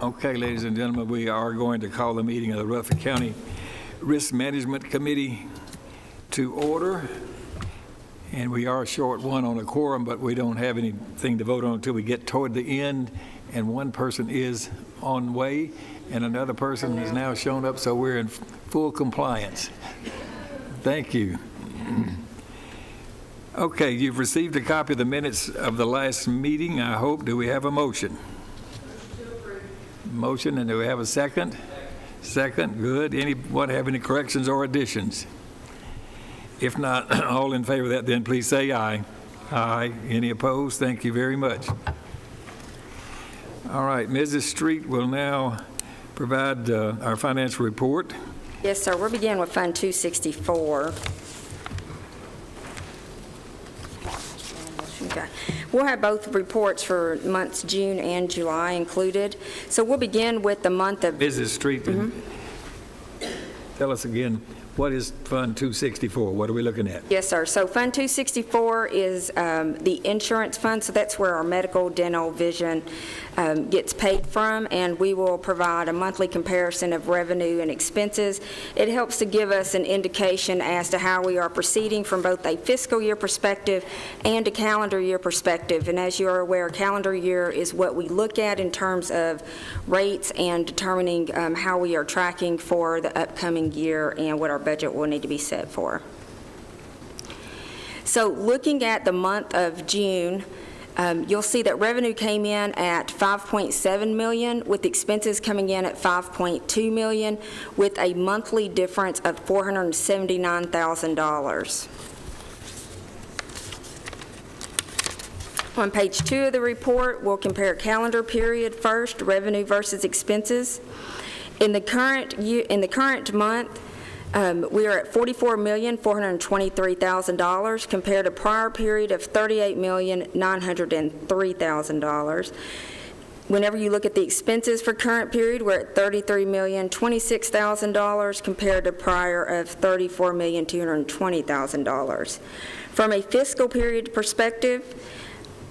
Okay, ladies and gentlemen, we are going to call the meeting of the Rutherford County Risk Management Committee to order. And we are short one on a quorum, but we don't have anything to vote on until we get toward the end. And one person is on way, and another person has now shown up, so we're in full compliance. Thank you. Okay, you've received a copy of the minutes of the last meeting, I hope. Do we have a motion? Motion, and do we have a second? Second, good. Anyone have any corrections or additions? If not, all in favor of that, then please say aye. Aye. Any opposed? Thank you very much. All right, Mrs. Street will now provide our financial report. Yes, sir. We're beginning with Fund 264. Okay. We'll have both reports for months June and July included. So we'll begin with the month of... Mrs. Street, tell us again, what is Fund 264? What are we looking at? Yes, sir. So Fund 264 is the insurance fund, so that's where our medical, dental, vision gets paid from, and we will provide a monthly comparison of revenue and expenses. It helps to give us an indication as to how we are proceeding from both a fiscal year perspective and a calendar year perspective. And as you are aware, calendar year is what we look at in terms of rates and determining how we are tracking for the upcoming year and what our budget will need to be set for. So looking at the month of June, you'll see that revenue came in at $5.7 million, with expenses coming in at $5.2 million, with a monthly difference of $479,000. On page 2 of the report, we'll compare calendar period first, revenue versus expenses. In the current month, we are at $44,423,000 compared to prior period of $38,903,000. Whenever you look at the expenses for current period, we're at $33,026,000 compared to prior of $34,220,000. From a fiscal period perspective,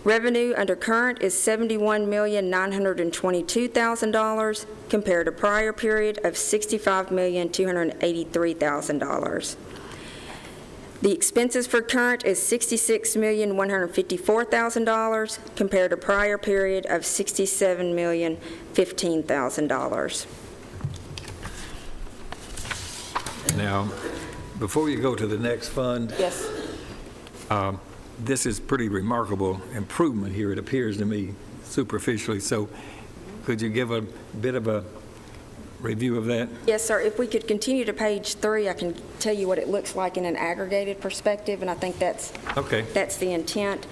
revenue under current is $71,922,000 compared to prior period of $65,283,000. The expenses for current is $66,154,000 compared to prior period of $67,015,000. Now, before you go to the next fund, Yes. This is pretty remarkable improvement here, it appears to me, superficially. So could you give a bit of a review of that? Yes, sir. If we could continue to page 3, I can tell you what it looks like in an aggregated perspective, and I think that's the intent.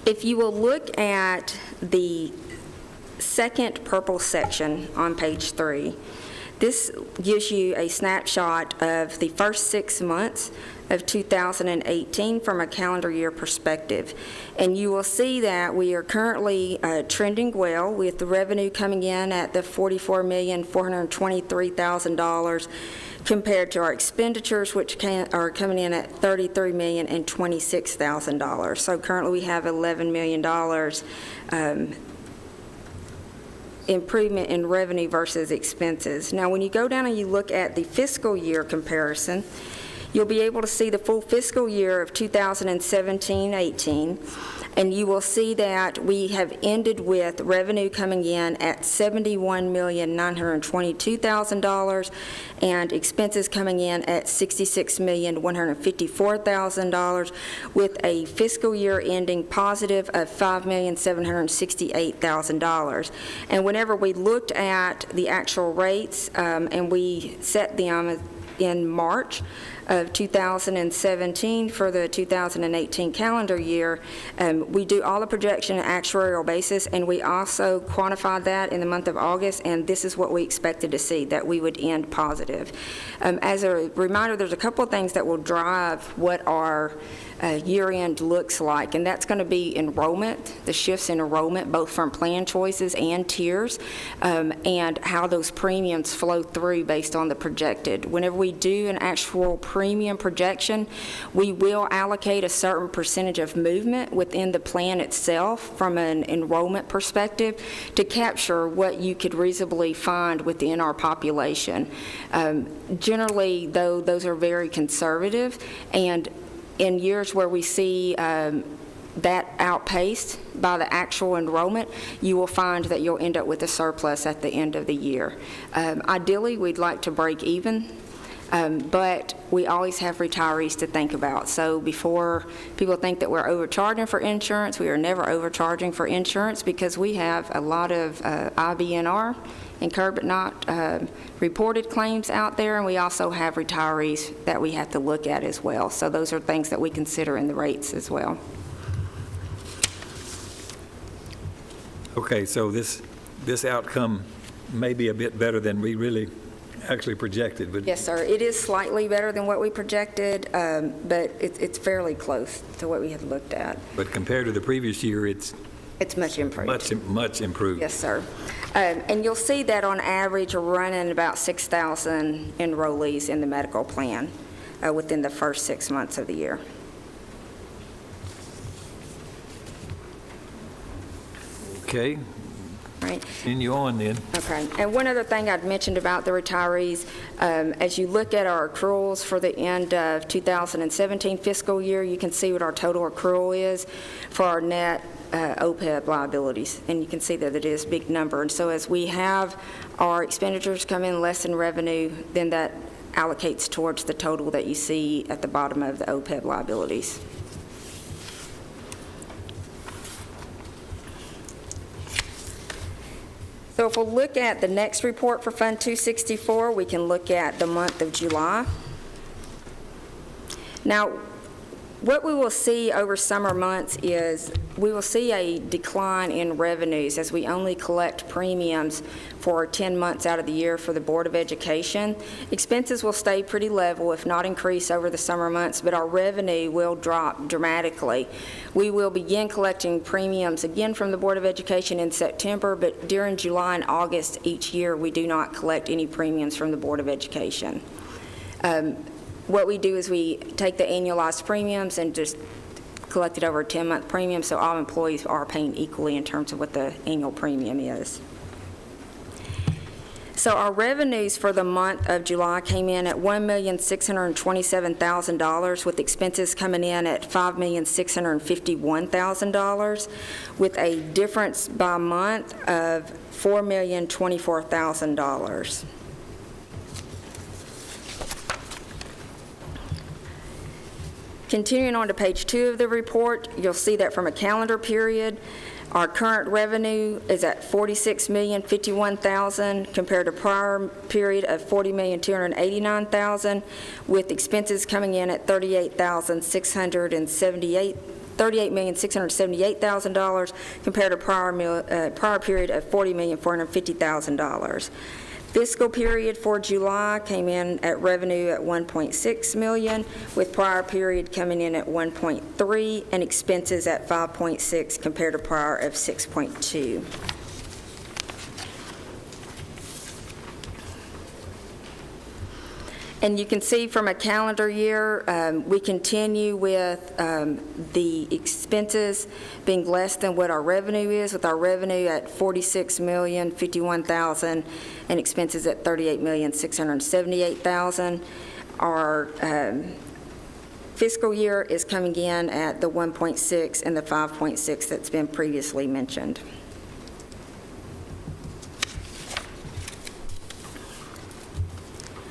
If you will look at the second purple section on page 3, this gives you a snapshot of the first 6 months of 2018 from a calendar year perspective. And you will see that we are currently trending well, with the revenue coming in at the $44,423,000 compared to our expenditures, which are coming in at $33,026,000. So currently we have $11 million improvement in revenue versus expenses. Now, when you go down and you look at the fiscal year comparison, you'll be able to see the full fiscal year of 2017-18, and you will see that we have ended with revenue coming in at $71,922,000 and expenses coming in at $66,154,000, with a fiscal year ending positive of $5,768,000. And whenever we looked at the actual rates, and we set them in March of 2017 for the 2018 calendar year, we do all the projection on an actuarial basis, and we also quantified that in the month of August, and this is what we expected to see, that we would end positive. As a reminder, there's a couple of things that will drive what our year-end looks like, and that's going to be enrollment, the shifts in enrollment, both from plan choices and tiers, and how those premiums flow through based on the projected. Whenever we do an actual premium projection, we will allocate a certain percentage of movement within the plan itself from an enrollment perspective to capture what you could reasonably find within our population. Generally, though, those are very conservative, and in years where we see that outpaced by the actual enrollment, you will find that you'll end up with a surplus at the end of the year. Ideally, we'd like to break even, but we always have retirees to think about. So before people think that we're overcharging for insurance, we are never overcharging for insurance because we have a lot of IBNR, incurred but not reported claims out there, and we also have retirees that we have to look at as well. So those are things that we consider in the rates as well. Okay, so this outcome may be a bit better than we really actually projected, but Yes, sir. It is slightly better than what we projected, but it's fairly close to what we had looked at. but compared to the previous year, it's It's much improved. much improved. Yes, sir. And you'll see that on average, we're running about 6,000 enrollees in the medical plan within the first 6 months of the year. Okay, Right? continue on then. Okay. And one other thing I'd mentioned about the retirees, as you look at our accruals for the end of 2017 fiscal year, you can see what our total accrual is for our net OPEB liabilities, and you can see that it is a big number. And so as we have our expenditures come in less than revenue, then that allocates towards the total that you see at the bottom of the OPEB liabilities. So if we'll look at the next report for Fund 264, we can look at the month of July. Now, what we will see over summer months is we will see a decline in revenues as we only collect premiums for 10 months out of the year for the Board of Education. Expenses will stay pretty level, if not increase over the summer months, but our revenue will drop dramatically. We will begin collecting premiums again from the Board of Education in September, but during July and August each year, we do not collect any premiums from the Board of Education. What we do is we take the annualized premiums and just collect it over a 10-month premium, so all employees are paying equally in terms of what the annual premium is. So our revenues for the month of July came in at $1,627,000, with expenses coming in at $5,651,000, with a difference by month of $4,024,000. Continuing on to page 2 of the report, you'll see that from a calendar period, our current revenue is at $46,051,000 compared to prior period of $40,289,000, with expenses coming in at $38,678,000 compared to prior period of $40,450,000. Fiscal period for July came in at revenue at $1.6 million, with prior period coming in at $1.3 and expenses at $5.6 compared to prior of $6.2. And you can see from a calendar year, we continue with the expenses being less than what our revenue is, with our revenue at $46,051,000 and expenses at $38,678,000. Our fiscal year is coming in at the 1.6 and the 5.6 that's been previously mentioned.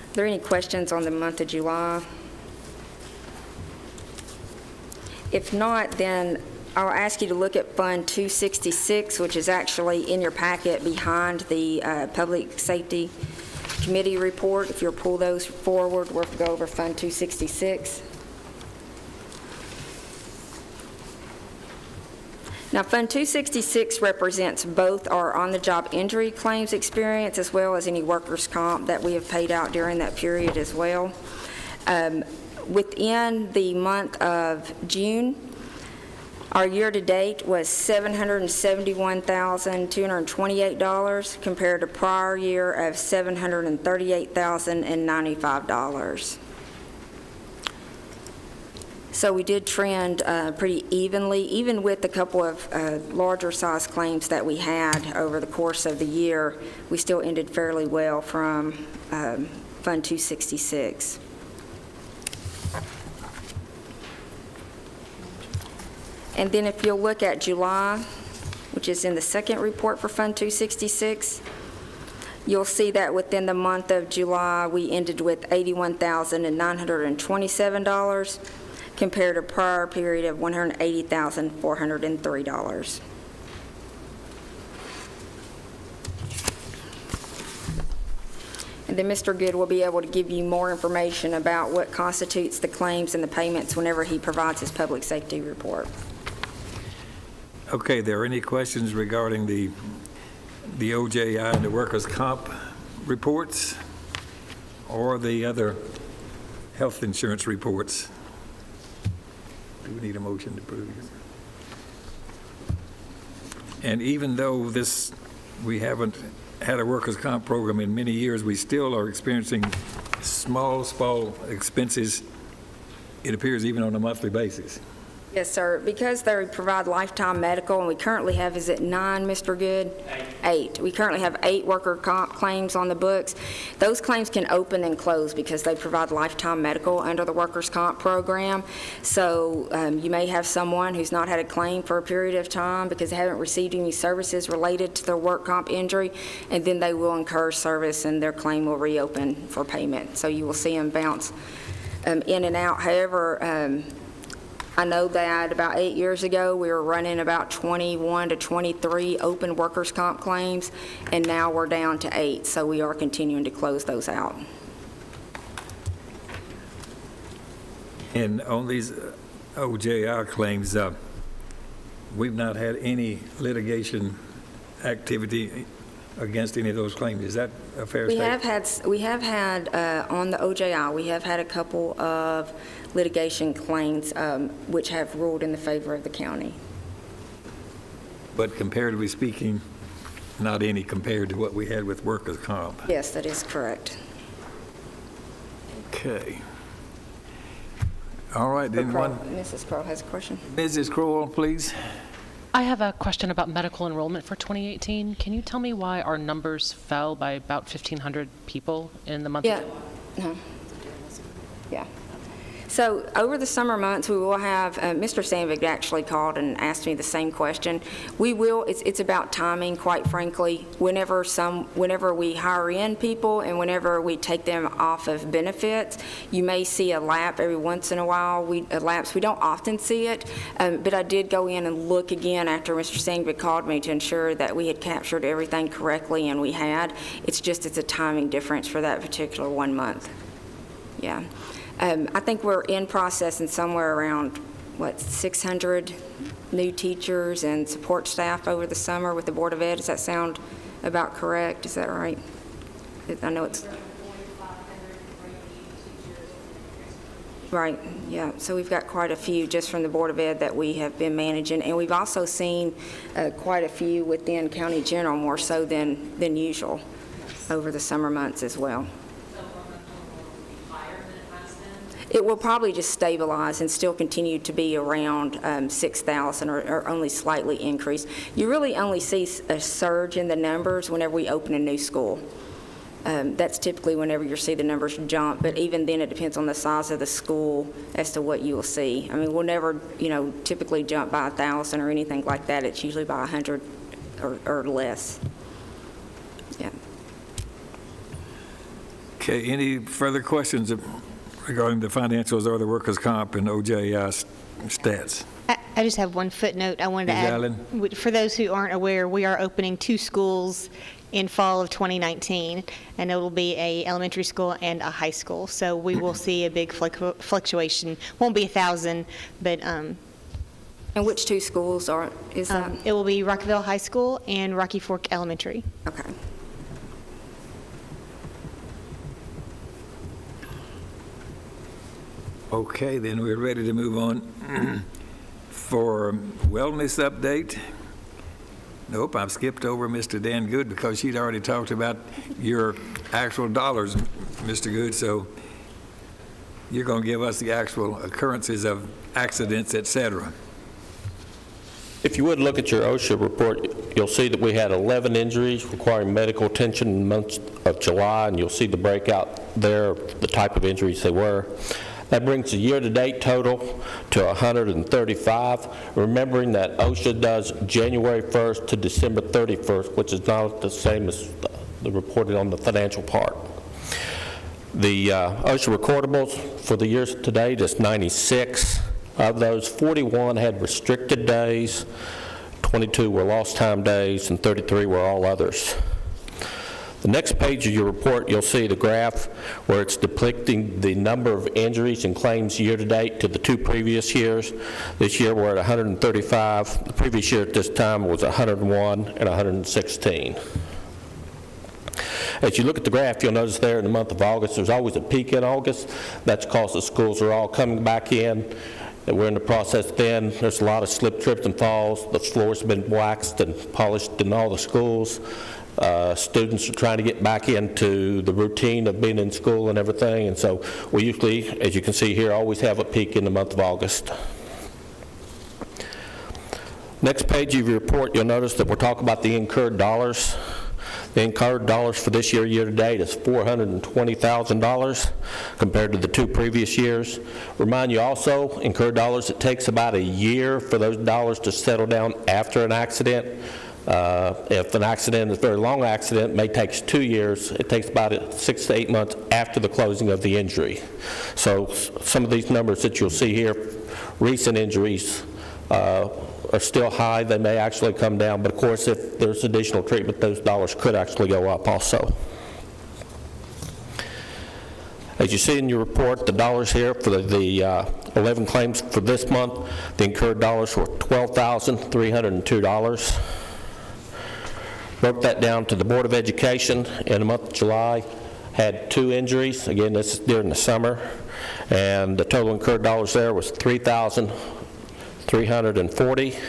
Are there any questions on the month of July? If not, then I'll ask you to look at Fund 266, which is actually in your packet behind the Public Safety Committee report. If you'll pull those forward, we'll go over Fund 266. Now, Fund 266 represents both our on-the-job injury claims experience as well as any workers' comp that we have paid out during that period as well. Within the month of June, our year-to-date was $771,228 compared to prior year of $738,095. So we did trend pretty evenly, even with a couple of larger size claims that we had over the course of the year. We still ended fairly well from Fund 266. And then if you'll look at July, which is in the second report for Fund 266, you'll see that within the month of July, we ended with $81,927 compared to prior period of $180,403. And then Mr. Good will be able to give you more information about what constitutes the claims and the payments whenever he provides his public safety report. Okay, there are any questions regarding the OJI and the workers' comp reports or the other health insurance reports? Do we need a motion to approve this? And even though we haven't had a workers' comp program in many years, we still are experiencing small expenses, it appears, even on a monthly basis. Yes, sir. Because they provide lifetime medical, and we currently have, is it 9, Mr. Good? 8. We currently have 8 worker comp claims on the books. Those claims can open and close because they provide lifetime medical under the workers' comp program. So you may have someone who's not had a claim for a period of time because they haven't received any services related to their work comp injury, and then they will incur service and their claim will reopen for payment. So you will see them bounce in and out. However, I know that about 8 years ago, we were running about 21 to 23 open workers' comp claims, and now we're down to 8, so we are continuing to close those out. And on these OJI claims, we've not had any litigation activity against any of those claims. Is that a fair statement? We have had on the OJI, we have had a couple of litigation claims which have ruled in the favor of the county. But comparatively speaking, not any compared to what we had with workers' comp. Yes, that is correct. Okay. All right, then Mrs. Crowe has a question. Mrs. Crowell, please. I have a question about medical enrollment for 2018. Can you tell me why our numbers fell by about 1,500 people in the month Yeah. of July? Yeah. So over the summer months, we will have, Mr. Sandvig actually called and asked me the same question. We will, it's about timing, quite frankly. Whenever we hire in people and whenever we take them off of benefits, you may see a lapse every once in a while. We don't often see it, but I did go in and look again after Mr. Sandvig called me to ensure that we had captured everything correctly, and we had. It's a timing difference for that particular 1 month. Yeah. I think we're in process and somewhere around, 600 new teachers and support staff over the summer with the Board of Ed. Does that sound about correct? Is that right? I know it's... Right, yeah. So we've got quite a few just from the Board of Ed that we have been managing. And we've also seen quite a few within County General, more so than usual over the summer months as well. It will probably just stabilize and still continue to be around 6,000 or only slightly increase. You really only see a surge in the numbers whenever we open a new school. That's typically whenever you see the numbers jump, but even then it depends on the size of the school as to what you will see. I mean, we'll never, typically jump by 1,000 or anything like that. It's usually by 100 or less. Yeah. Okay, any further questions regarding the financials or the workers' comp and OJI stats? I just have one footnote I wanted to Ms. add. Allen? For those who aren't aware, we are opening 2 schools in fall of 2019, and it will be a elementary school and a high school. So we will see a big fluctuation. Won't be 1,000, but And which 2 schools is that? it will be Rockville High School and Rocky Fork Elementary. Okay. Okay, then we're ready to move on for wellness update. Nope, I've skipped over Mr. Dan Good because she'd already talked about your actual dollars, Mr. Good. So you're going to give us the actual occurrences of accidents, et cetera. If you would look at your OSHA report, you'll see that we had 11 injuries requiring medical attention in the month of July, and you'll see the breakout there, the type of injuries they were. That brings the year-to-date total to 135, remembering that OSHA does January 1st to December 31st, which is not the same as the reported on the financial part. The OSHA recordables for the years to date is 96. Of those, 41 had restricted days, 22 were lost time days, and 33 were all others. The next page of your report, you'll see the graph where it's depicting the number of injuries and claims year-to-date to the 2 previous years. This year we're at 135. The previous year at this time was 101 and 116. As you look at the graph, you'll notice there in the month of August, there's always a peak in August. That's because the schools are all coming back in. And we're in the process then. There's a lot of slip, trips, and falls. The floor's been waxed and polished in all the schools. Students are trying to get back into the routine of being in school and everything. And so we usually, as you can see here, always have a peak in the month of August. Next page of your report, you'll notice that we're talking about the incurred dollars. The incurred dollars for this year-to-date is $420,000 compared to the 2 previous years. Remind you also, incurred dollars, it takes about a year for those dollars to settle down after an accident. If an accident is a very long accident, it may take 2 years. It takes about 6 to 8 months after the closing of the injury. So some of these numbers that you'll see here, recent injuries, are still high. They may actually come down, but of course if there's additional treatment, those dollars could actually go up also. As you see in your report, the dollars here for the 11 claims for this month, the incurred dollars were $12,302. Broke that down to the Board of Education in the month of July, had 2 injuries. Again, this is during the summer, and the total incurred dollars there was $3,340.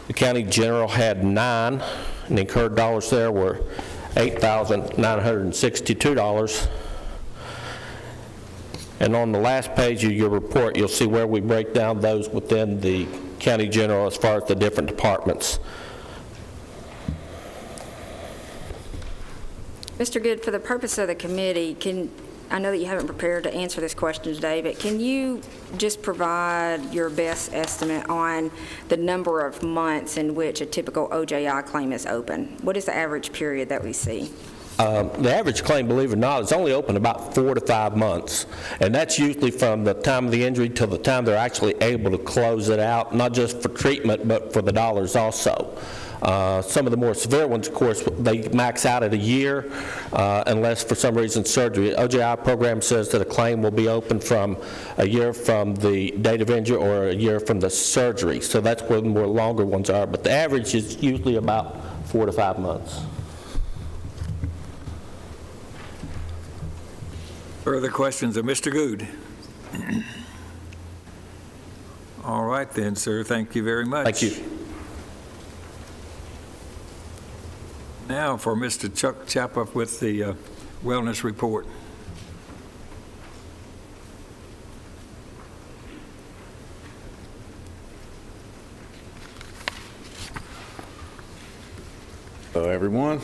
The county general had 9, and the incurred dollars there were $8,962. And on the last page of your report, you'll see where we break down those within the county general as far as the different departments. Mr. Good, for the purpose of the committee, I know that you haven't prepared to answer this question today, but can you just provide your best estimate on the number of months in which a typical OJI claim is open? What is the average period that we see? The average claim, believe it or not, is only open about 4 to 5 months, and that's usually from the time of the injury till the time they're actually able to close it out, not just for treatment, but for the dollars also. Some of the more severe ones, of course, they max out at a year unless for some reason surgery. The OJI program says that a claim will be open from a year from the date of injury or a year from the surgery. So that's where the more longer ones are. But the average is usually about 4 to 5 months. Further questions of Mr. Good? All right then, sir. Thank you very much. Thank you. Now for Mr. Chuck Chapa with the wellness report. Hello, everyone.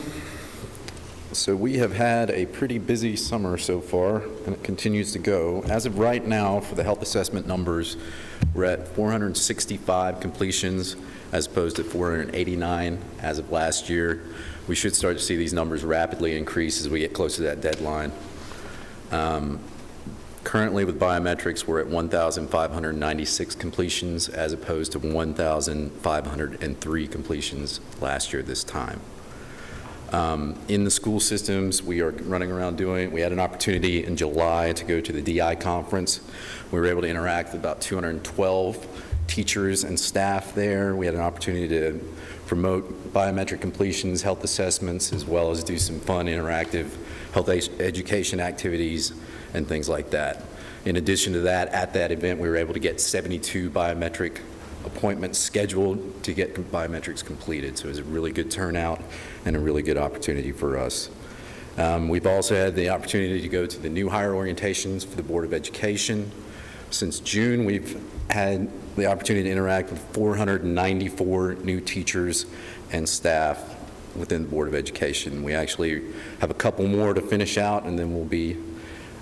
So we have had a pretty busy summer so far, and it continues to go. As of right now, for the health assessment numbers, we're at 465 completions as opposed to 489 as of last year. We should start to see these numbers rapidly increase as we get closer to that deadline. Currently with biometrics, we're at 1,596 completions as opposed to 1,503 completions last year this time. In the school systems, we are running around we had an opportunity in July to go to the DI conference. We were able to interact with about 212 teachers and staff there. We had an opportunity to promote biometric completions, health assessments, as well as do some fun interactive health education activities and things like that. In addition to that, at that event, we were able to get 72 biometric appointments scheduled to get biometrics completed. So it was a really good turnout and a really good opportunity for us. We've also had the opportunity to go to the new hire orientations for the Board of Education. Since June, we've had the opportunity to interact with 494 new teachers and staff within the Board of Education. We actually have a couple more to finish out, and then we'll be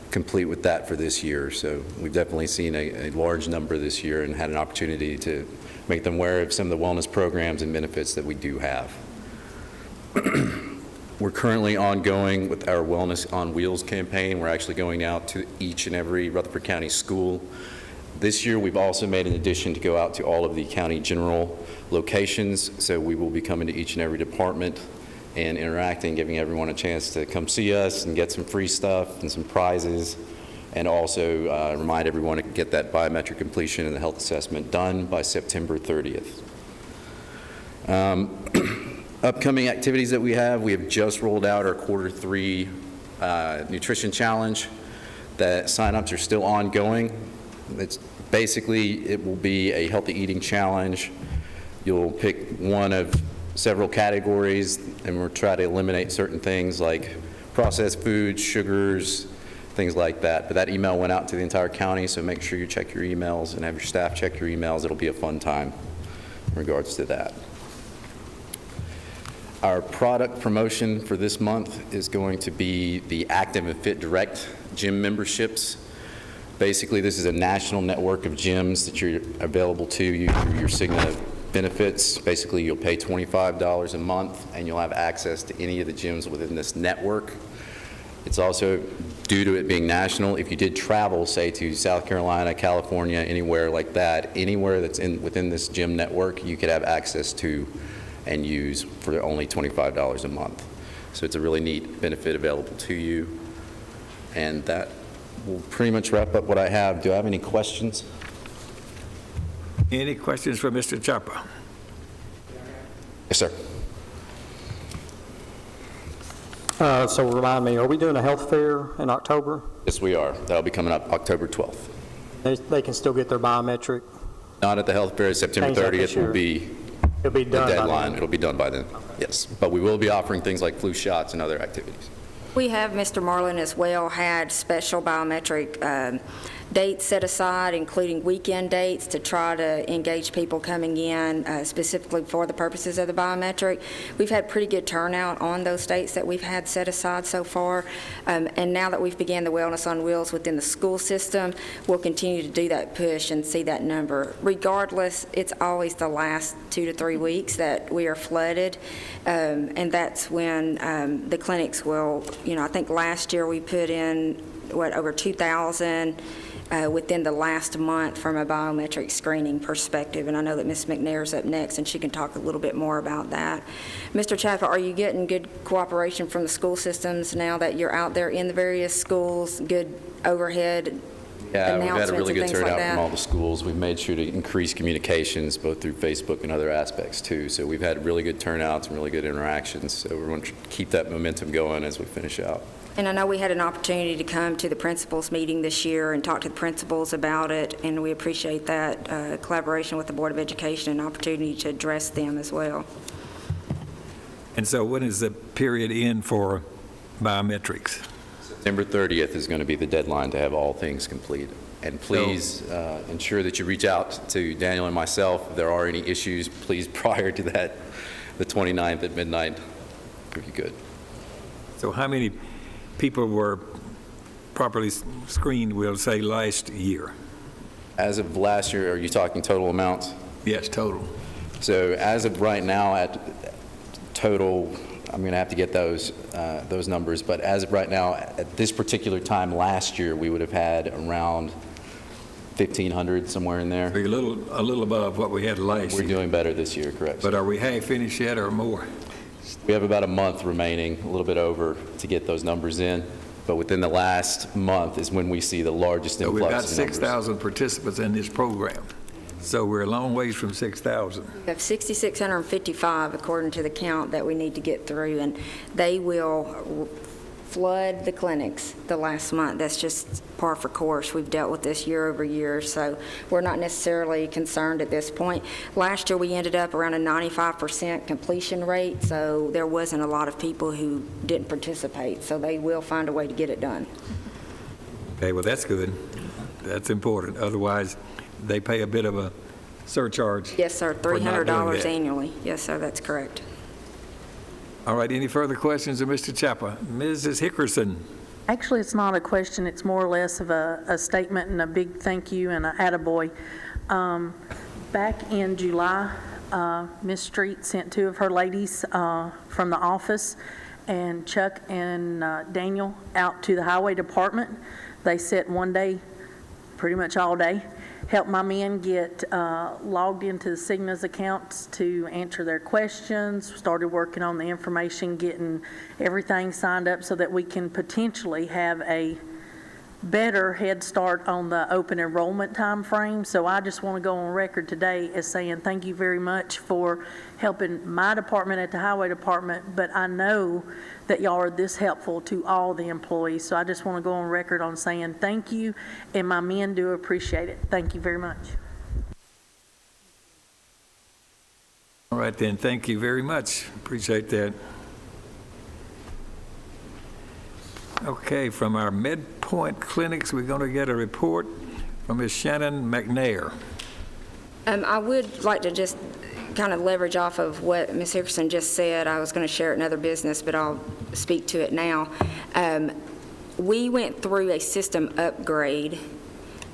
complete with that for this year. So we've definitely seen a large number this year and had an opportunity to make them aware of some of the wellness programs and benefits that we do have. We're currently ongoing with our Wellness on Wheels campaign. We're actually going out to each and every Rutherford County school. This year, we've also made an addition to go out to all of the county general locations. So we will be coming to each and every department and interacting, giving everyone a chance to come see us and get some free stuff and some prizes, and also remind everyone to get that biometric completion and the health assessment done by September 30th. Upcoming activities that we have just rolled out our Q3 nutrition challenge. The signups are still ongoing. It's basically, it will be a healthy eating challenge. You'll pick one of several categories, and we'll try to eliminate certain things like processed foods, sugars, things like that. But that email went out to the entire county, so make sure you check your emails and have your staff check your emails. It'll be a fun time in regards to that. Our product promotion for this month is going to be the Active and Fit Direct gym memberships. Basically, this is a national network of gyms that you're available to you through your Cigna benefits. Basically, you'll pay $25 a month, and you'll have access to any of the gyms within this network. It's also, due to it being national, if you did travel, say, to South Carolina, California, anywhere like that, anywhere that's within this gym network, you could have access to and use for only $25 a month. So it's a really neat benefit available to you. And that will pretty much wrap up what I have. Do I have any questions? Any questions for Mr. Chapa? Yes, sir. So remind me, are we doing a health fair in October? Yes, we are. That'll be coming up October 12th. They can still get their biometric? Not at the health fair. September Change that this 30th will year. be It'll be the done by deadline. then? It'll be done by then. Yes. But we will be offering things like flu shots and other activities. We have, Mr. Marlin as well, had special biometric dates set aside, including weekend dates, to try to engage people coming in specifically for the purposes of the biometric. We've had pretty good turnout on those dates that we've had set aside so far. And now that we've began the Wellness on Wheels within the school system, we'll continue to do that push and see that number. Regardless, it's always the last 2 to 3 weeks that we are flooded, and that's when the clinics will, I think last year we put in, over 2,000 within the last month from a biometric screening perspective. And I know that Ms. McNair's up next, and she can talk a little bit more about that. Mr. Chapa, are you getting good cooperation from the school systems now that you're out there in the various schools, good overhead Yeah, we've had a announcements really and good things like turnout that? from all the schools. We've made sure to increase communications both through Facebook and other aspects too. So we've had really good turnouts and really good interactions. So we're going to keep that momentum going as we finish out. And I know we had an opportunity to come to the principals meeting this year and talk to the principals about it, and we appreciate that collaboration with the Board of Education and opportunity to address them as well. And so when is the period end for biometrics? September 30th is going to be the deadline to have all things complete. And please ensure that you reach out to Daniel and myself if there are any issues. Please, prior to that, the 29th at midnight, would be good. So how many people were properly screened, we'll say, last year? As of last year, are you talking total amounts? Yes, total. So as of right now, at total, I'm going to have to get those numbers, but as of right now, at this particular time last year, we would have had around 1,500, somewhere in there. We're a little above what we had last We're year. doing better this year, correct? But are we half finished yet or more? We have about a month remaining, a little bit over, to get those numbers in. But within the last month is when we see the largest So we've got influx of numbers. 6,000 participants in this program. So we're a long ways from 6,000. We have 6,655 according to the count that we need to get through, and they will flood the clinics the last month. That's just par for course. We've dealt with this year over year, so we're not necessarily concerned at this point. Last year, we ended up around a 95% completion rate, so there wasn't a lot of people who didn't participate, so they will find a way to get it done. Okay, well, that's good. That's important. Otherwise, they pay a bit of a surcharge. Yes, sir, for not doing $300 that. annually. Yes, sir, that's correct. All right, any further questions of Mr. Chapa? Mrs. Hickerson? Actually, it's not a question, it's more or less of a statement and a big thank you and a attaboy. Back in July, Ms. Street sent 2 of her ladies from the office and Chuck and Daniel out to the highway department. They sat one day, pretty much all day, helped my men get logged into the Cigna's accounts to answer their questions, started working on the information, getting everything signed up so that we can potentially have a better head start on the open enrollment time frame. So I just want to go on record today as saying thank you very much for helping my department at the highway department, but I know that y'all are this helpful to all the employees. So I just want to go on record on saying thank you, and my men do appreciate it. Thank you very much. All right, then, thank you very much. Appreciate that. Okay, from our MedPoint clinics, we're going to get a report from Ms. Shannon McNair. I would like to just kind of leverage off of what Ms. Hickerson just said. I was going to share it in other business, but I'll speak to it now. We went through a system upgrade,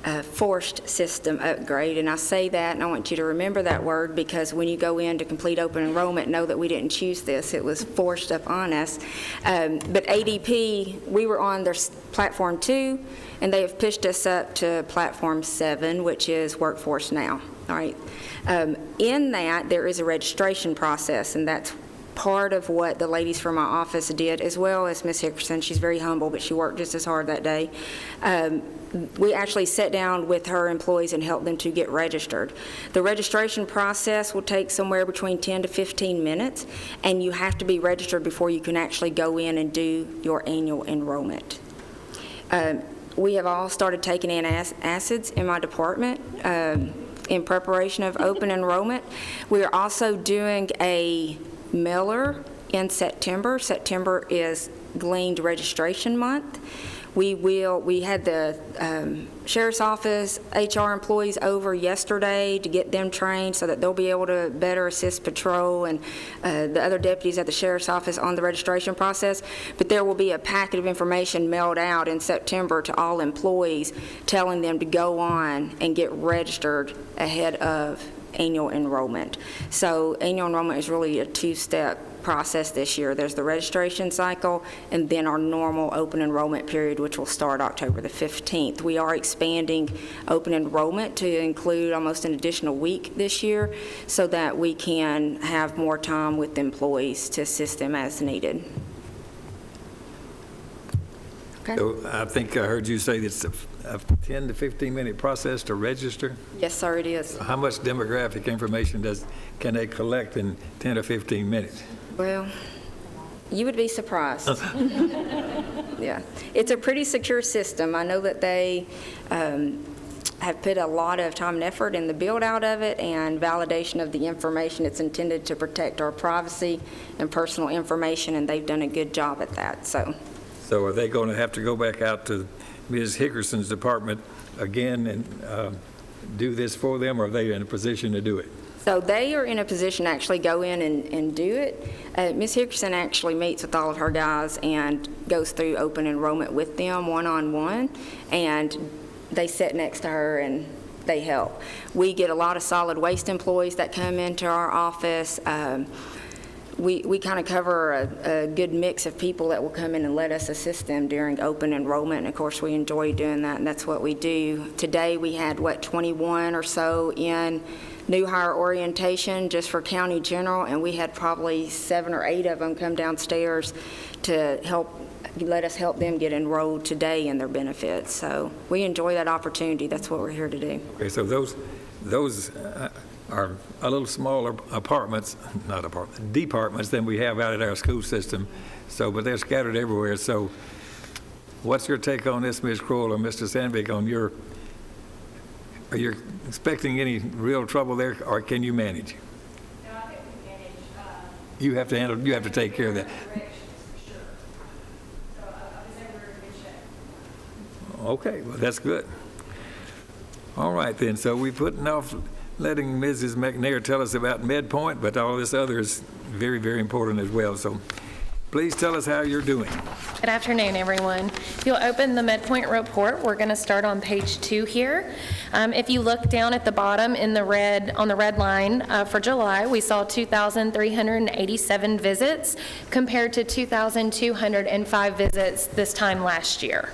a forced system upgrade, and I say that, and I want you to remember that word, because when you go in to complete open enrollment, know that we didn't choose this. It was forced upon us. But ADP, we were on their Platform 2, and they have pushed us up to Platform 7, which is Workforce Now. All right. In that, there is a registration process, and that's part of what the ladies from my office did, as well as Ms. Hickerson. She's very humble, but she worked just as hard that day. We actually sat down with her employees and helped them to get registered. The registration process will take somewhere between 10 to 15 minutes, and you have to be registered before you can actually go in and do your annual enrollment. We have all started taking antacids in my department in preparation of open enrollment. We are also doing a mailer in September. September is Gleaned Registration Month. We had the Sheriff's Office HR employees over yesterday to get them trained so that they'll be able to better assist patrol and the other deputies at the Sheriff's Office on the registration process. But there will be a packet of information mailed out in September to all employees telling them to go on and get registered ahead of annual enrollment. So annual enrollment is really a two-step process this year. There's the registration cycle and then our normal open enrollment period, which will start October the 15th. We are expanding open enrollment to include almost an additional week this year so that we can have more time with employees to assist them as needed. Okay. So I think I heard you say it's a 10 to 15-minute process to register. Yes, sir, it is. How much demographic information can they collect in 10 or 15 minutes? Well, you would be surprised. Yeah, it's a pretty secure system. I know that they have put a lot of time and effort in the build out of it and validation of the information. It's intended to protect our privacy and personal information, and they've done a good job at that. So are they going to have to go back out to Ms. Hickerson's department again and do this for them, or are they in a position to do it? So they are in a position to actually go in and do it. Ms. Hickerson actually meets with all of her guys and goes through open enrollment with them one-on-one, and they sit next to her and they help. We get a lot of solid waste employees that come into our office. We kind of cover a good mix of people that will come in and let us assist them during open enrollment. And of course, we enjoy doing that, and that's what we do. Today, we had, 21 or so in new hire orientation just for County General, and we had probably 7 or 8 of them come downstairs to let us help them get enrolled today in their benefits. So we enjoy that opportunity. That's what we're here to do. Okay, so those are a little smaller departments than we have out at our school system. So, but they're scattered everywhere. So what's your take on this, Ms. Kroll or Mr. Sandvik, are you expecting any real trouble there, or can you manage? No, I think we manage. You have to take care of that. Directions for sure. So I would say we're in good shape. Okay, well, that's good. All right, then, so we're putting off letting Mrs. McNair tell us about MedPoint, but all this other is very, very important as well. So please tell us how you're doing. Good afternoon, everyone. If you'll open the MedPoint report, we're going to start on page 2 here. If you look down at the bottom in the red, on the red line for July, we saw 2,387 visits compared to 2,205 visits this time last year.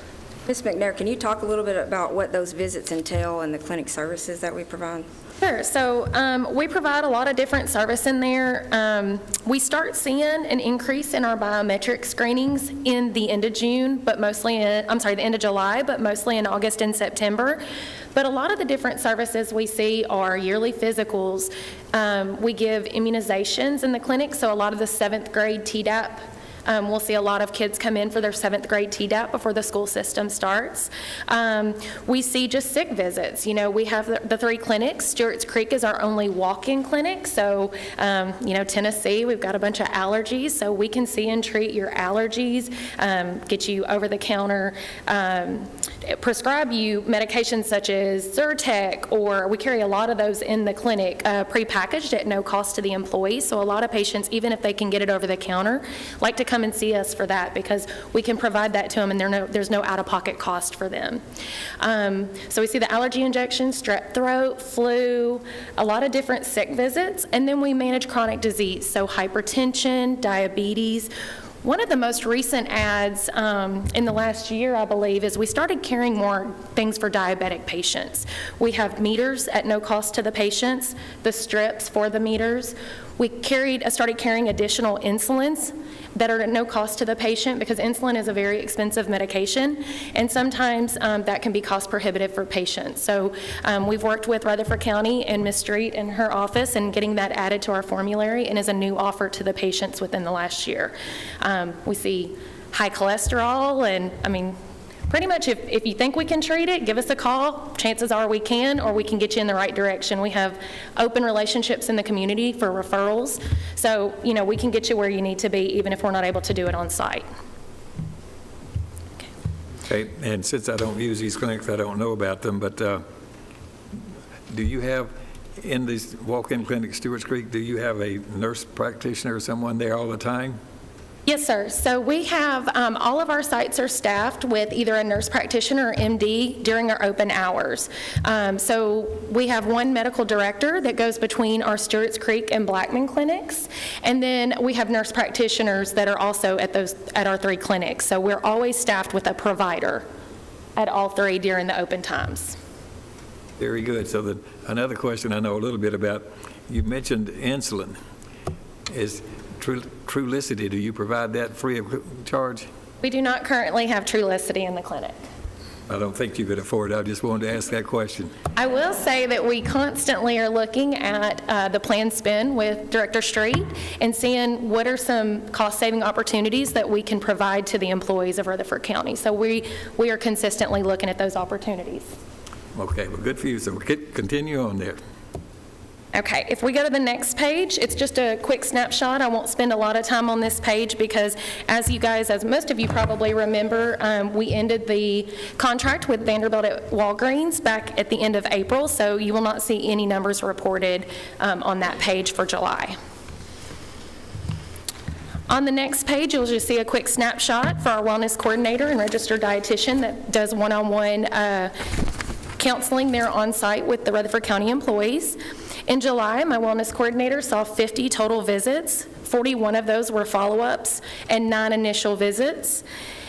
Ms. McNair, can you talk a little bit about what those visits entail and the clinic services that we provide? Sure. So we provide a lot of different service in there. We start seeing an increase in our biometric screenings in the end of June, but mostly the end of July, but mostly in August and September. But a lot of the different services we see are yearly physicals. We give immunizations in the clinic, so a lot of the 7th grade Tdap. We'll see a lot of kids come in for their 7th grade Tdap before the school system starts. We see just sick visits. You know, we have the 3 clinics. Stewart's Creek is our only walk-in clinic. So, Tennessee, we've got a bunch of allergies. So we can see and treat your allergies, get you over-the-counter, prescribe you medications such as Zyrtec, or we carry a lot of those in the clinic prepackaged at no cost to the employees. So a lot of patients, even if they can get it over the counter, like to come and see us for that because we can provide that to them and there's no out-of-pocket cost for them. So we see the allergy injections, strep throat, flu, a lot of different sick visits, and then we manage chronic disease, so hypertension, diabetes. One of the most recent ads in the last year, I believe, is we started carrying more things for diabetic patients. We have meters at no cost to the patients, the strips for the meters. We started carrying additional insulins that are at no cost to the patient because insulin is a very expensive medication, and sometimes that can be cost prohibitive for patients. So we've worked with Rutherford County and Ms. Street and her office and getting that added to our formulary and is a new offer to the patients within the last year. We see high cholesterol, and I mean, pretty much if you think we can treat it, give us a call. Chances are we can, or we can get you in the right direction. We have open relationships in the community for referrals. So, we can get you where you need to be, even if we're not able to do it on site. Okay, and since I don't use these clinics, I don't know about them, but do you have, in these walk-in clinics, Stewart's Creek, do you have a nurse practitioner or someone there all the time? Yes, sir. So we have, all of our sites are staffed with either a nurse practitioner or MD during our open hours. So we have one medical director that goes between our Stewart's Creek and Blackman clinics, and then we have nurse practitioners that are also at our 3 clinics. So we're always staffed with a provider at all 3 during the open times. Very good. So another question I know a little bit about, you mentioned insulin. Is Trulicity, do you provide that free of charge? We do not currently have Trulicity in the clinic. I don't think you could afford it. I just wanted to ask that question. I will say that we constantly are looking at the planned spend with Director Street and seeing what are some cost-saving opportunities that we can provide to the employees of Rutherford County. So we are consistently looking at those opportunities. Okay, well, good for you. So continue on there. Okay, if we go to the next page, it's just a quick snapshot. I won't spend a lot of time on this page because as most of you probably remember, we ended the contract with Vanderbilt at Walgreens back at the end of April, so you will not see any numbers reported on that page for July. On the next page, you'll just see a quick snapshot for our wellness coordinator and registered dietitian that does one-on-one counseling there on site with the Rutherford County employees. In July, my wellness coordinator saw 50 total visits. 41 of those were follow-ups and 9 initial visits.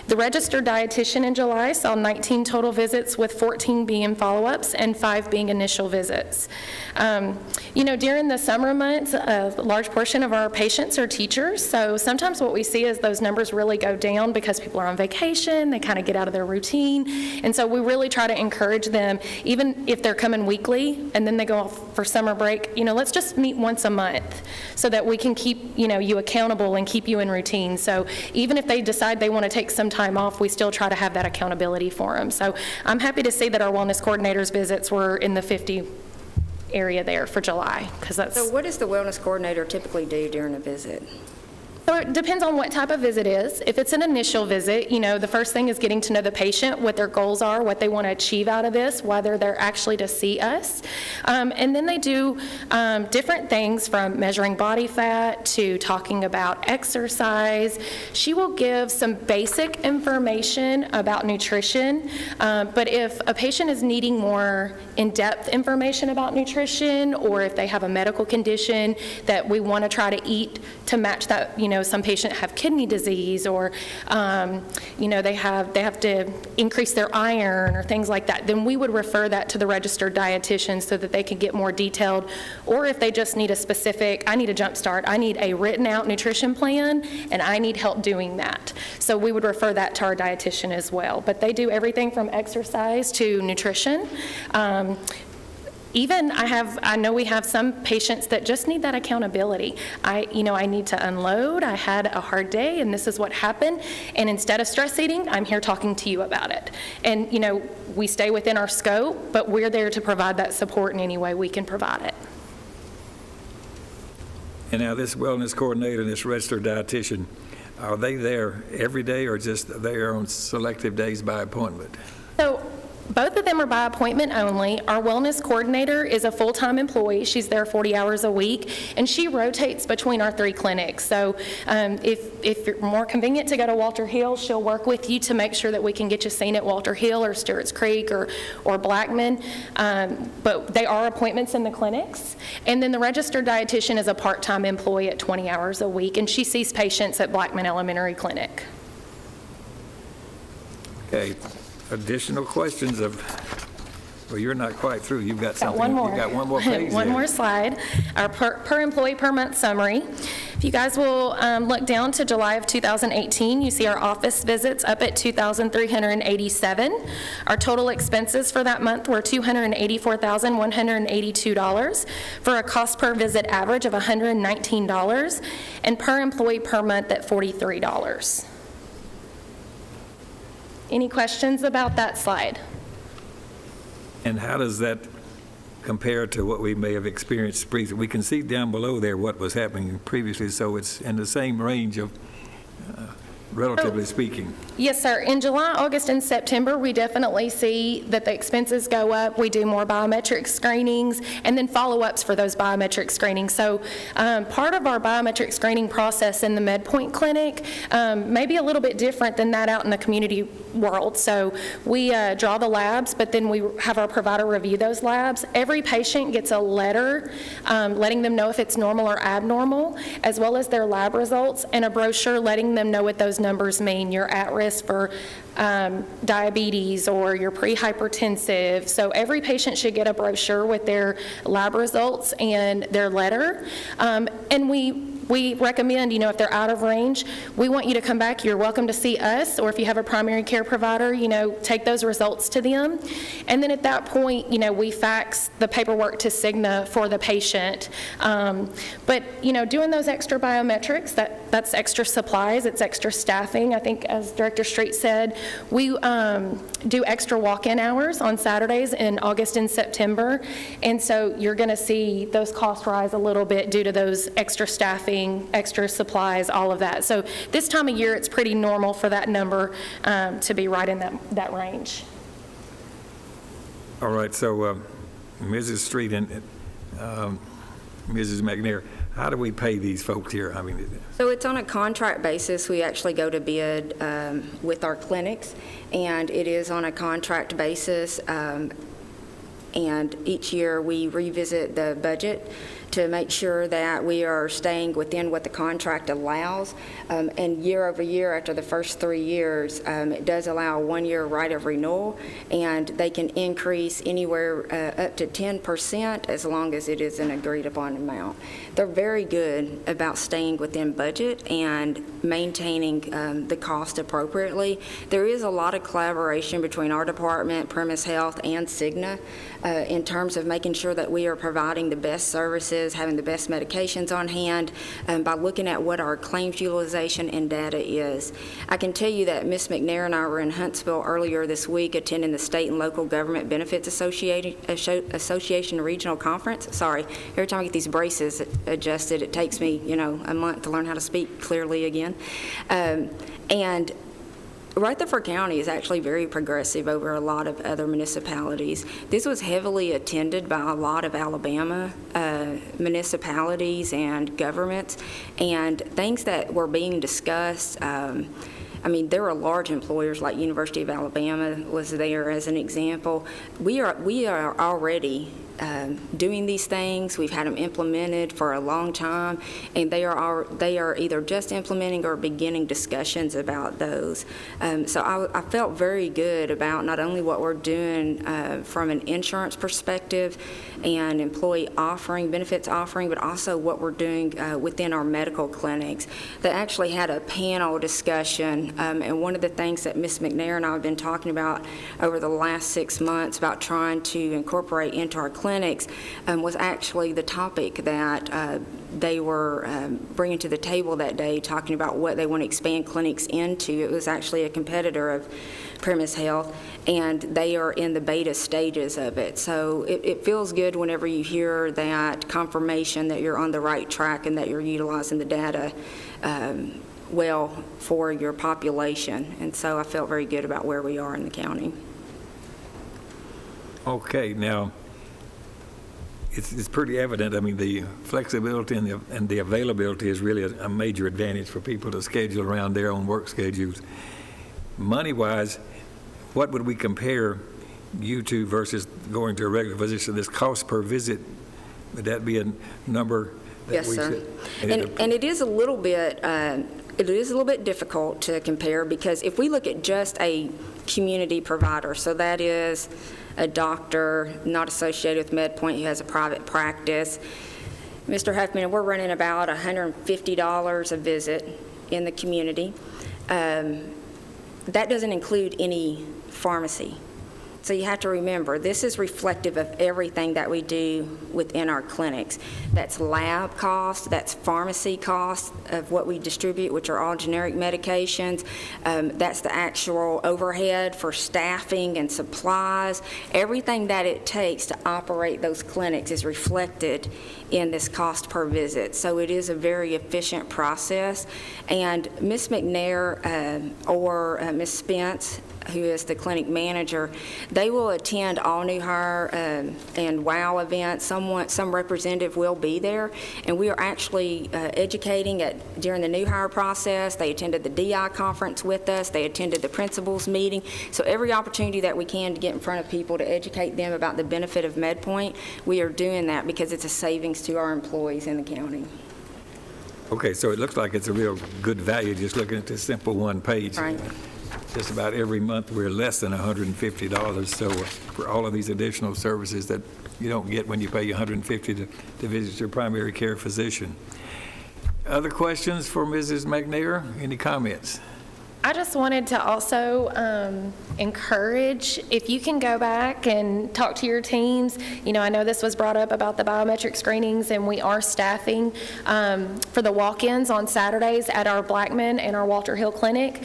The registered dietitian in July saw 19 total visits, with 14 being follow-ups and 5 being initial visits. During the summer months, a large portion of our patients are teachers, so sometimes what we see is those numbers really go down because people are on vacation, they kind of get out of their routine, and so we really try to encourage them, even if they're coming weekly and then they go off for summer break, let's just meet once a month so that we can keep, you accountable and keep you in routine. So even if they decide they want to take some time off, we still try to have that accountability for them. So I'm happy to see that our wellness coordinators visits were in the 50 area there for July, because that's... So what does the wellness coordinator typically do during a visit? So it depends on what type of visit it is. If it's an initial visit, the first thing is getting to know the patient, what their goals are, what they want to achieve out of this, whether they're actually to see us. And then they do different things, from measuring body fat to talking about exercise. She will give some basic information about nutrition, but if a patient is needing more in-depth information about nutrition, or if they have a medical condition that we want to try to eat to match that, some patients have kidney disease, or, they have to increase their iron or things like that, then we would refer that to the registered dietitian so that they can get more detailed. Or if they just need a specific, I need a jump start, I need a written out nutrition plan, and I need help doing that. So we would refer that to our dietitian as well. But they do everything from exercise to nutrition. Even I know we have some patients that just need that accountability. I need to unload. I had a hard day and this is what happened. And instead of stress eating, I'm here talking to you about it. And, we stay within our scope, but we're there to provide that support in any way we can provide it. And now this wellness coordinator and this registered dietitian, are they there every day or just there on selective days by appointment? So both of them are by appointment only. Our wellness coordinator is a full-time employee. She's there 40 hours a week, and she rotates between our 3 clinics. So if you're more convenient to go to Walter Hill, she'll work with you to make sure that we can get you seen at Walter Hill or Stewart's Creek or Blackman. But they are appointments in the clinics. And then the registered dietitian is a part-time employee at 20 hours a week, and she sees patients at Blackman Elementary Clinic. Okay. Additional questions well, you're not quite through. You've got something. Got one more. You've got one more page One there. more slide. Our per employee per month summary. If you guys will look down to July of 2018, you see our office visits up at 2,387. Our total expenses for that month were $284,182 for a cost per visit average of $119, and per employee per month at $43. Any questions about that slide? And how does that compare to what we may have experienced previously? We can see down below there what was happening previously, so it's in the same range of, relatively speaking. Yes, sir. In July, August, and September, we definitely see that the expenses go up. We do more biometric screenings and then follow-ups for those biometric screenings. So part of our biometric screening process in the MedPoint Clinic may be a little bit different than that out in the community world. So we draw the labs, but then we have our provider review those labs. Every patient gets a letter letting them know if it's normal or abnormal, as well as their lab results, and a brochure letting them know what those numbers mean. You're at risk for diabetes, or you're pre-hypertensive. So every patient should get a brochure with their lab results and their letter. And we recommend, if they're out of range, we want you to come back. You're welcome to see us, or if you have a primary care provider, take those results to them. And then at that point, we fax the paperwork to Cigna for the patient. But, doing those extra biometrics, that's extra supplies, it's extra staffing. I think, as Director Street said, we do extra walk-in hours on Saturdays in August and September. And so you're going to see those costs rise a little bit due to those extra staffing, extra supplies, all of that. So this time of year, it's pretty normal for that number to be right in that range. All right, so Mrs. Street and Mrs. McNair, how do we pay these folks here? So it's on a contract basis. We actually go to bid with our clinics, and it is on a contract basis. And each year we revisit the budget to make sure that we are staying within what the contract allows. And year over year, after the first 3 years, it does allow a 1-year right of renewal, and they can increase anywhere up to 10% as long as it is an agreed-upon amount. They're very good about staying within budget and maintaining the cost appropriately. There is a lot of collaboration between our department, Premise Health, and Cigna in terms of making sure that we are providing the best services, having the best medications on hand, by looking at what our claims utilization and data is. I can tell you that Ms. McNair and I were in Huntsville earlier this week attending the State and Local Government Benefits Association Regional Conference. Sorry, every time I get these braces adjusted, it takes me, a month to learn how to speak clearly again. And Rutherford County is actually very progressive over a lot of other municipalities. This was heavily attended by a lot of Alabama municipalities and governments, and things that were being discussed. There are large employers like University of Alabama was there as an example. We are already doing these things. We've had them implemented for a long time, and they are either just implementing or beginning discussions about those. So I felt very good about not only what we're doing from an insurance perspective and employee offering, benefits offering, but also what we're doing within our medical clinics. They actually had a panel discussion, and one of the things that Ms. McNair and I have been talking about over the last 6 months about trying to incorporate into our clinics was actually the topic that they were bringing to the table that day, talking about what they want to expand clinics into. It was actually a competitor of Premise Health, and they are in the beta stages of it. So it feels good whenever you hear that confirmation that you're on the right track and that you're utilizing the data well for your population. And so I felt very good about where we are in the county. Okay, now, it's pretty evident. The flexibility and the availability is really a major advantage for people to schedule around their own work schedules. Money-wise, what would we compare you to versus going to a regular physician? This cost per visit, would that be a number that Yes, we sir. should? And it is a little bit difficult to compare, because if we look at just a community provider, so that is a doctor not associated with MedPoint who has a private practice, Mr. Huffman, we're running about $150 a visit in the community. That doesn't include any pharmacy. So you have to remember, this is reflective of everything that we do within our clinics. That's lab costs, that's pharmacy costs of what we distribute, which are all generic medications. That's the actual overhead for staffing and supplies. Everything that it takes to operate those clinics is reflected in this cost per visit. So it is a very efficient process. And Ms. McNair or Ms. Spence, who is the clinic manager, they will attend all new hire and WOW events. Some representative will be there, and we are actually educating during the new hire process. They attended the DI conference with us. They attended the principals meeting. So every opportunity that we can to get in front of people to educate them about the benefit of MedPoint, we are doing that because it's a savings to our employees in the county. Okay, so it looks like it's a real good value just looking at this simple one page. Right. Just about every month, we're less than $150. So for all of these additional services that you don't get when you pay $150 to visit your primary care physician. Other questions for Mrs. McNair? Any comments? I just wanted to also encourage, if you can go back and talk to your teams. I know this was brought up about the biometric screenings, and we are staffing for the walk-ins on Saturdays at our Blackman and our Walter Hill Clinic.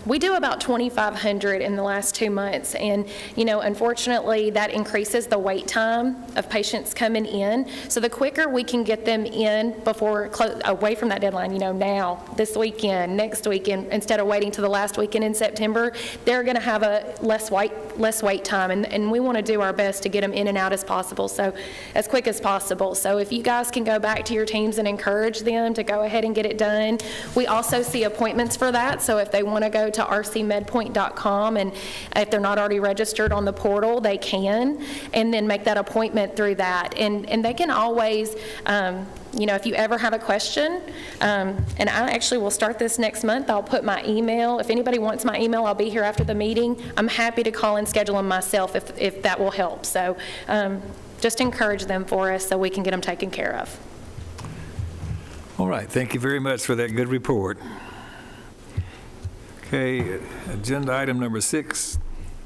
We do about 2,500 in the last 2 months, and unfortunately, that increases the wait time of patients coming in. So the quicker we can get them in before away from that deadline, now, this weekend, next weekend, instead instead of waiting to the last weekend in September, they're going to have a less wait time, and we want to do our best to get them in and out as possible, so as quick as possible. So if you guys can go back to your teams and encourage them to go ahead and get it done. We also see appointments for that, so if they want to go to rcmedpoint.com, and if they're not already registered on the portal, they can, and then make that appointment through that. And they can always, if you ever have a question, and I actually will start this next month, I'll put my email. If anybody wants my email, I'll be here after the meeting. I'm happy to call and schedule them myself if that will help. So just encourage them for us so we can get them taken care of. All right, thank you very much for that good report. Okay, agenda item number 6,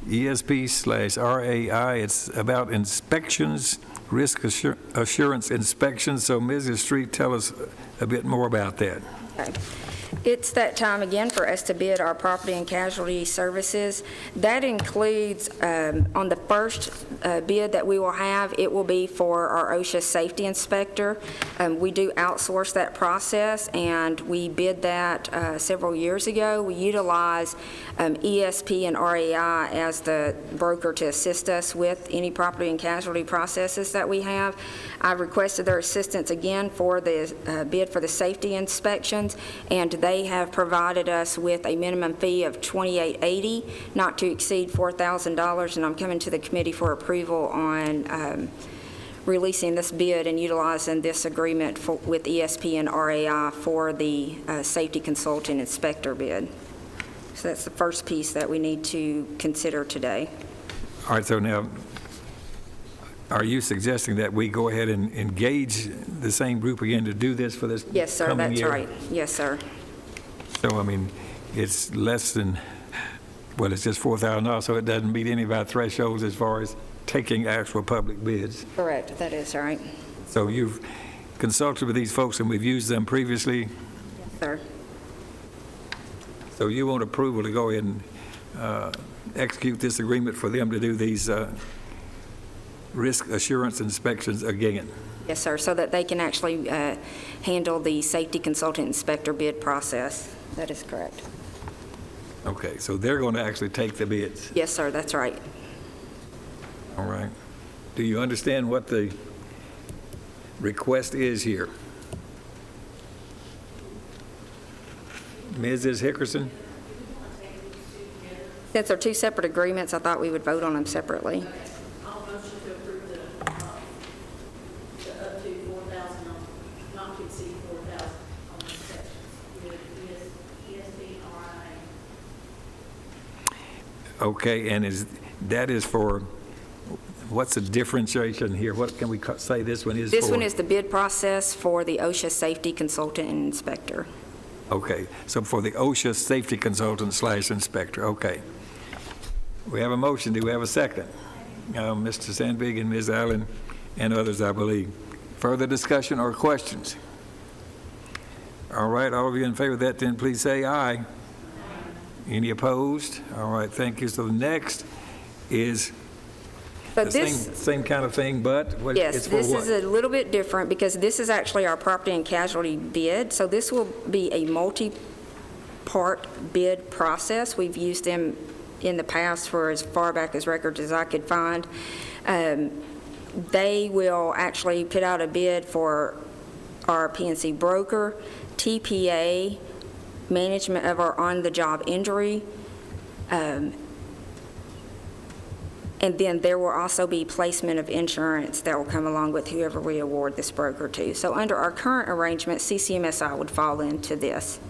ESP/RAI. It's about inspections, risk assurance inspections. So Mrs. Street, tell us a bit more about that. Okay. It's that time again for us to bid our property and casualty services. That includes, on the first bid that we will have, it will be for our OSHA safety inspector. We do outsource that process, and we bid that several years ago. We utilize ESP and RAI as the broker to assist us with any property and casualty processes that we have. I've requested their assistance again for the bid for the safety inspections, and they have provided us with a minimum fee of $28.80, not to exceed $4,000, and I'm coming to the committee for approval on releasing this bid and utilizing this agreement with ESP and RAI for the safety consultant inspector bid. So that's the first piece that we need to consider today. All right, so now, are you suggesting that we go ahead and engage the same group again to do this for this coming year? Yes, sir, that's right. Yes, sir. So, I mean, it's less than, well, it's just $4,000, so it doesn't meet any of our thresholds as far as taking actual public bids. Correct, that is right. So you've consulted with these folks and we've used them previously, Yes, sir. so you want approval to go ahead and execute this agreement for them to do these risk assurance inspections again? Yes, sir, so that they can actually handle the safety consultant inspector bid process. That is correct. Okay, so they're going to actually take the bids. Yes, sir, that's right. All right. Do you understand what the request is here? Mrs. Hickerson? Since they're two separate agreements, I thought we would vote on them separately. I'll motion to approve the up to 4,000, not to exceed 4,000 on the sections with ESP and RIA. Okay, and that is for, what's the differentiation here? What can we say this one is for? This one is the bid process for the OSHA safety consultant and inspector. Okay, so for the OSHA safety consultant / inspector, okay. We have a motion. Do we have a second? Mr. Sandvig and Ms. Allen and others, I believe. Further discussion or questions? All right, all of you in favor of that, then please say aye. Any opposed? All right, thank you. So the next is So the this, same kind of thing, but what- yes, it's for this what? is a little bit different because this is actually our property and casualty bid. So this will be a multi-part bid process. We've used them in the past for as far back as records as I could find. They will actually put out a bid for our PNC broker, TPA, management of our on-the-job injury, and then there will also be placement of insurance that will come along with whoever we award this broker to. So under our current arrangement, CCMSI would fall into this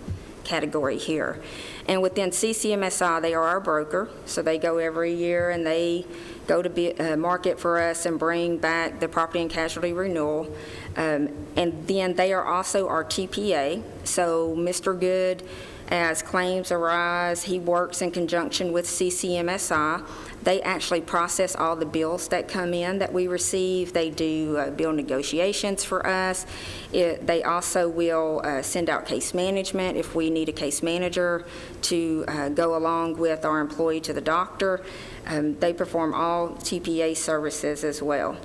category here. And within CCMSI, they are our broker, so they go every year and they go to market for us and bring back the property and casualty renewal. And then they are also our TPA. So Mr. Good, as claims arise, he works in conjunction with CCMSI. They actually process all the bills that come in that we receive. They do bill negotiations for us. They also will send out case management if we need a case manager to go along with our employee to the doctor. They perform all TPA services as well.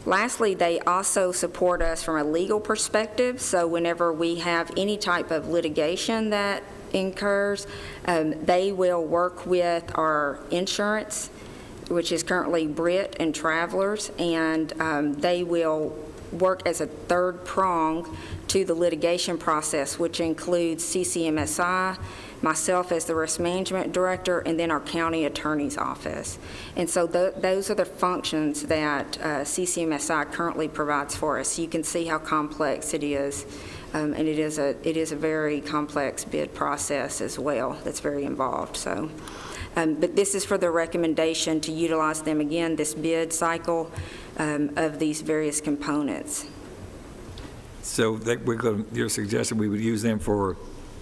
Lastly, they also support us from a legal perspective, so whenever we have any type of litigation that incurs, they will work with our insurance, which is currently Brit and Travelers, and they will work as a third prong to the litigation process, which includes CCMSI, myself as the risk management director, and then our county attorney's office. And so those are the functions that CCMSI currently provides for us. You can see how complex it is, and it is a very complex bid process as well that's very involved. So, but this is for the recommendation to utilize them again, this bid cycle of these various components. So that you're suggesting we would use them for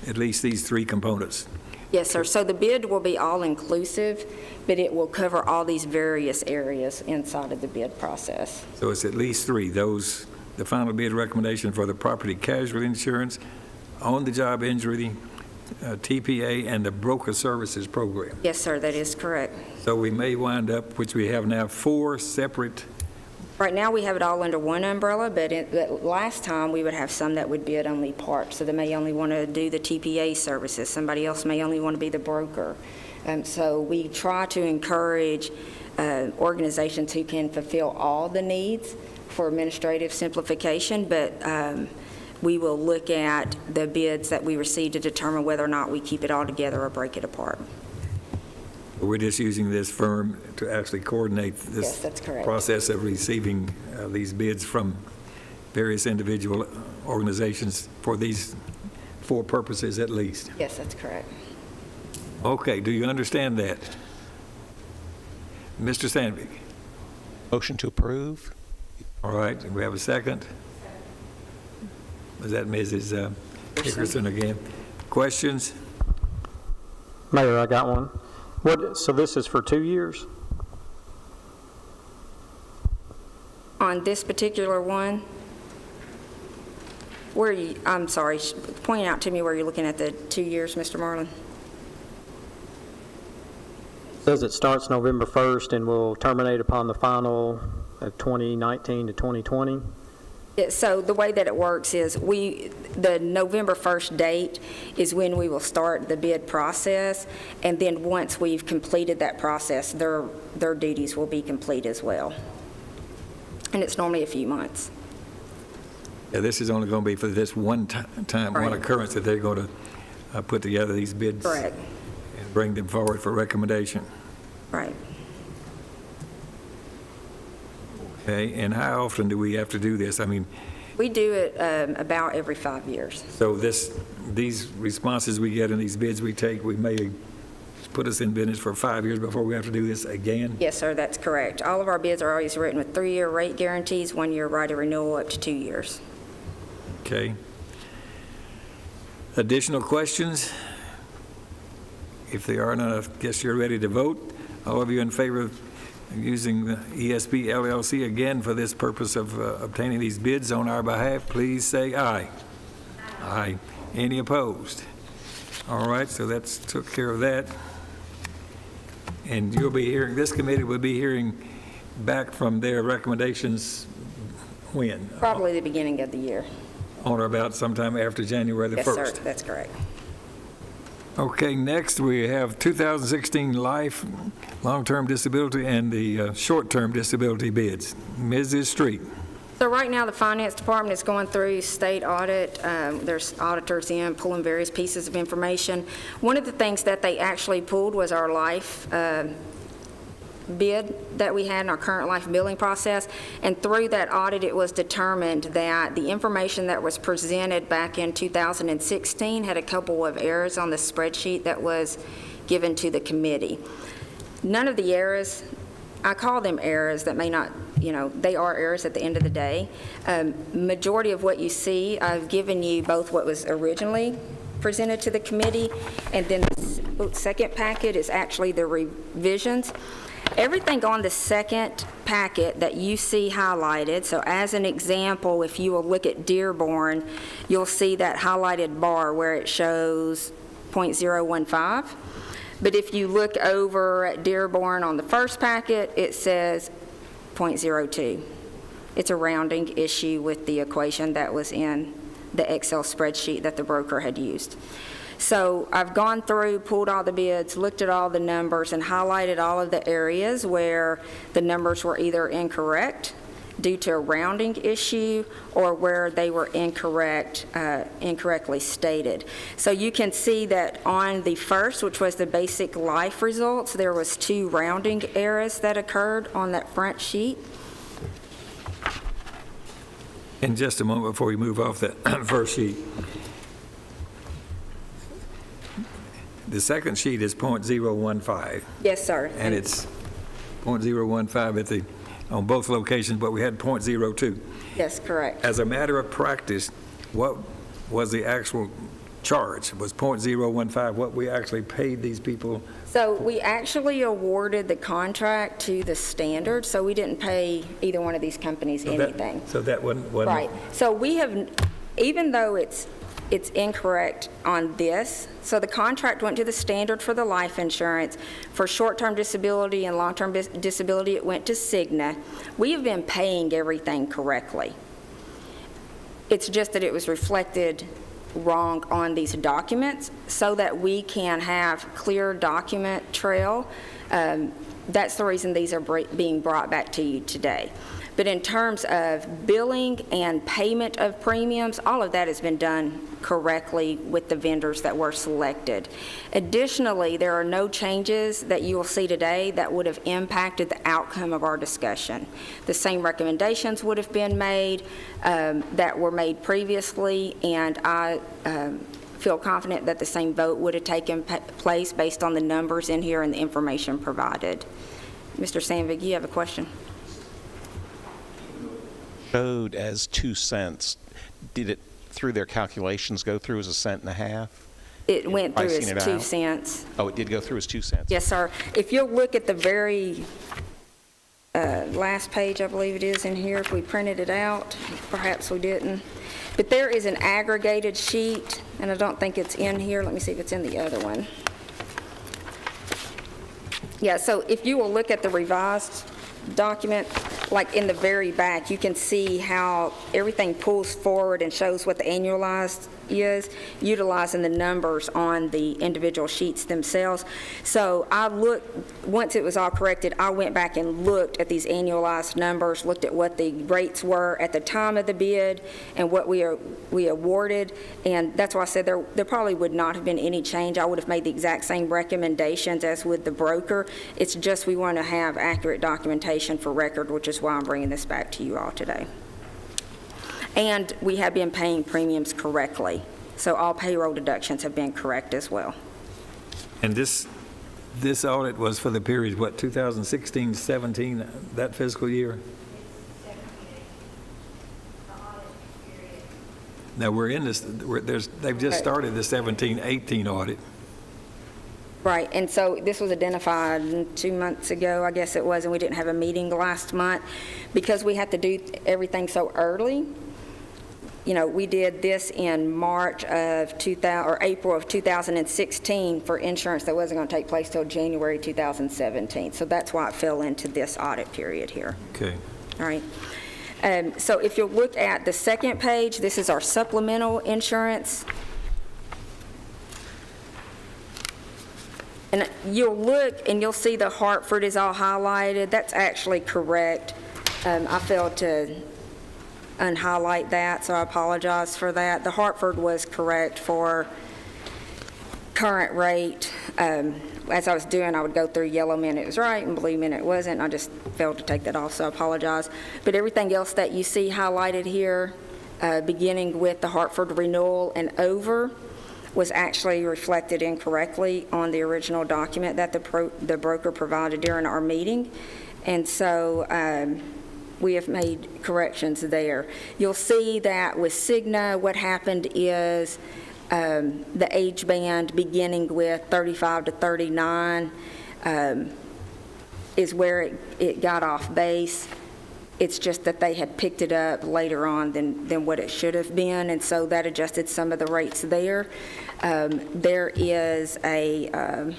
at least these three components? Yes, sir. So the bid will be all-inclusive, but it will cover all these various areas inside of the bid process. So it's at least three. Those, the final bid recommendation for the property casualty insurance, on-the-job injury, TPA, and the broker services program. Yes, sir, that is correct. So we may wind up, which we have now, 4 separate. Right now, we have it all under one umbrella, but last time, we would have some that would bid only parts. So they may only want to do the TPA services. Somebody else may only want to be the broker. So we try to encourage organizations who can fulfill all the needs for administrative simplification, but we will look at the bids that we receive to determine whether or not we keep it all together or break it apart. We're just using this firm to actually coordinate Yes, this that's correct. process of receiving these bids from various individual organizations for these 4 purposes at least. Yes, that's correct. Okay, do you understand that? Mr. Sandvik? Motion to approve? All right, do we have a second? Was that Mrs. Hickerson again? Questions? Mayor, I got one. So this is for 2 years? On this particular one, I'm sorry, point out to me where you're looking at the 2 years, Mr. Marlin. It says it starts November 1st and will terminate upon the final of 2019 to 2020. So the way that it works is the November 1st date is when we will start the bid process, and then once we've completed that process, their duties will be complete as well. And it's normally a few months. Yeah, this is only going to be for this one time, one Right. occurrence that they're going to put together these bids. Correct. And bring them forward for recommendation. Right. Okay, and how often do we have to do this? I mean, We do it about every 5 years. so these responses we get and these bids we take, we may put us in business for 5 years before we have to do this again? Yes, sir, that's correct. All of our bids are always written with 3-year rate guarantees, 1-year right of renewal up to 2 years. Okay. Additional questions? If there are none, I guess you're ready to vote. All of you in favor of using the ESP LLC again for this purpose of obtaining these bids on our behalf, please say aye. Aye. Any opposed? All right, so that's took care of that. And you'll be hearing, this committee will be hearing back from their recommendations when? Probably the beginning of the year. On or about sometime after January the 1st? Yes, sir, that's correct. Okay, next we have 2016 life, long-term disability, and the short-term disability bids. Mrs. Street. So right now, the Finance Department is going through state audit. There's auditors in pulling various pieces of information. One of the things that they actually pulled was our life bid that we had in our current life billing process. And through that audit, it was determined that the information that was presented back in 2016 had a couple of errors on the spreadsheet that was given to the committee. None of the errors, I call them errors that may not, they are errors at the end of the day. Majority of what you see, I've given you both what was originally presented to the committee, and then the second packet is actually the revisions. Everything on the second packet that you see highlighted, so as an example, if you will look at Dearborn, you'll see that highlighted bar where it shows .015. But if you look over at Dearborn on the first packet, it says .02. It's a rounding issue with the equation that was in the Excel spreadsheet that the broker had used. So I've gone through, pulled all the bids, looked at all the numbers, and highlighted all of the areas where the numbers were either incorrect due to a rounding issue or where they were incorrectly stated. So you can see that on the first, which was the basic life results, there was 2 rounding errors that occurred on that front sheet. In just a moment before we move off that first sheet, the second sheet is .015, Yes, sir. and it's .015 on both locations, but we had .02. Yes, correct. As a matter of practice, what was the actual charge? Was .015 what we actually paid these people? So we actually awarded the contract to the standard, so we didn't pay either one of these companies anything. So that wasn't... Right. So we have, even though it's incorrect on this, so the contract went to the standard for the life insurance. For short-term disability and long-term disability, it went to Cigna. We have been paying everything correctly. It's just that it was reflected wrong on these documents so that we can have clear document trail. That's the reason these are being brought back to you today. But in terms of billing and payment of premiums, all of that has been done correctly with the vendors that were selected. Additionally, there are no changes that you will see today that would have impacted the outcome of our discussion. The same recommendations would have been made that were made previously, and I feel confident that the same vote would have taken place based on the numbers in here and the information provided. Mr. Sandvig, you have a question? Showed as 2 cents. Did it, through their calculations, go through as 1.5 cents? It went through Pricing as it 2 out? cents. Oh, it did go through as 2 cents? Yes, sir. If you'll look at the very last page, I believe it is in here, if we printed it out, perhaps we didn't. But there is an aggregated sheet, and I don't think it's in here. Let me see if it's in the other one. Yeah, so if you will look at the revised document, like in the very back, you can see how everything pulls forward and shows what the annualized is, utilizing the numbers on the individual sheets themselves. So I looked, once it was all corrected, I went back and looked at these annualized numbers, looked at what the rates were at the time of the bid and what we awarded, and that's why I said there probably would not have been any change. I would have made the exact same recommendations as with the broker. It's just we want to have accurate documentation for record, which is why I'm bringing this back to you all today. And we have been paying premiums correctly, so all payroll deductions have been correct as well. And this audit was for the period, what, 2016, 17, that fiscal year? Now, we're in this, they've just started the 17, 18 audit. Right, and so this was identified 2 months ago, I guess it was, and we didn't have a meeting last month. Because we had to do everything so early, you know, we did this in March of April of 2016 for insurance that wasn't going to take place till January 2017. So that's why it fell into this audit period here. Okay. All right. So if you'll look at the second page, this is our supplemental insurance. And you'll look and you'll see the Hartford is all highlighted. That's actually correct. I failed to unhighlight that, so I apologize for that. The Hartford was correct for current rate. As I was doing, I would go through yellow meant it was right and blue meant it wasn't. I just failed to take that off, so I apologize. But everything else that you see highlighted here, beginning with the Hartford renewal and over, was actually reflected incorrectly on the original document that the broker provided during our meeting. And so we have made corrections there. You'll see that with Cigna, what happened is the age band beginning with 35 to 39 is where it got off base. It's just that they had picked it up later on than what it should have been, and so that adjusted some of the rates there. There is a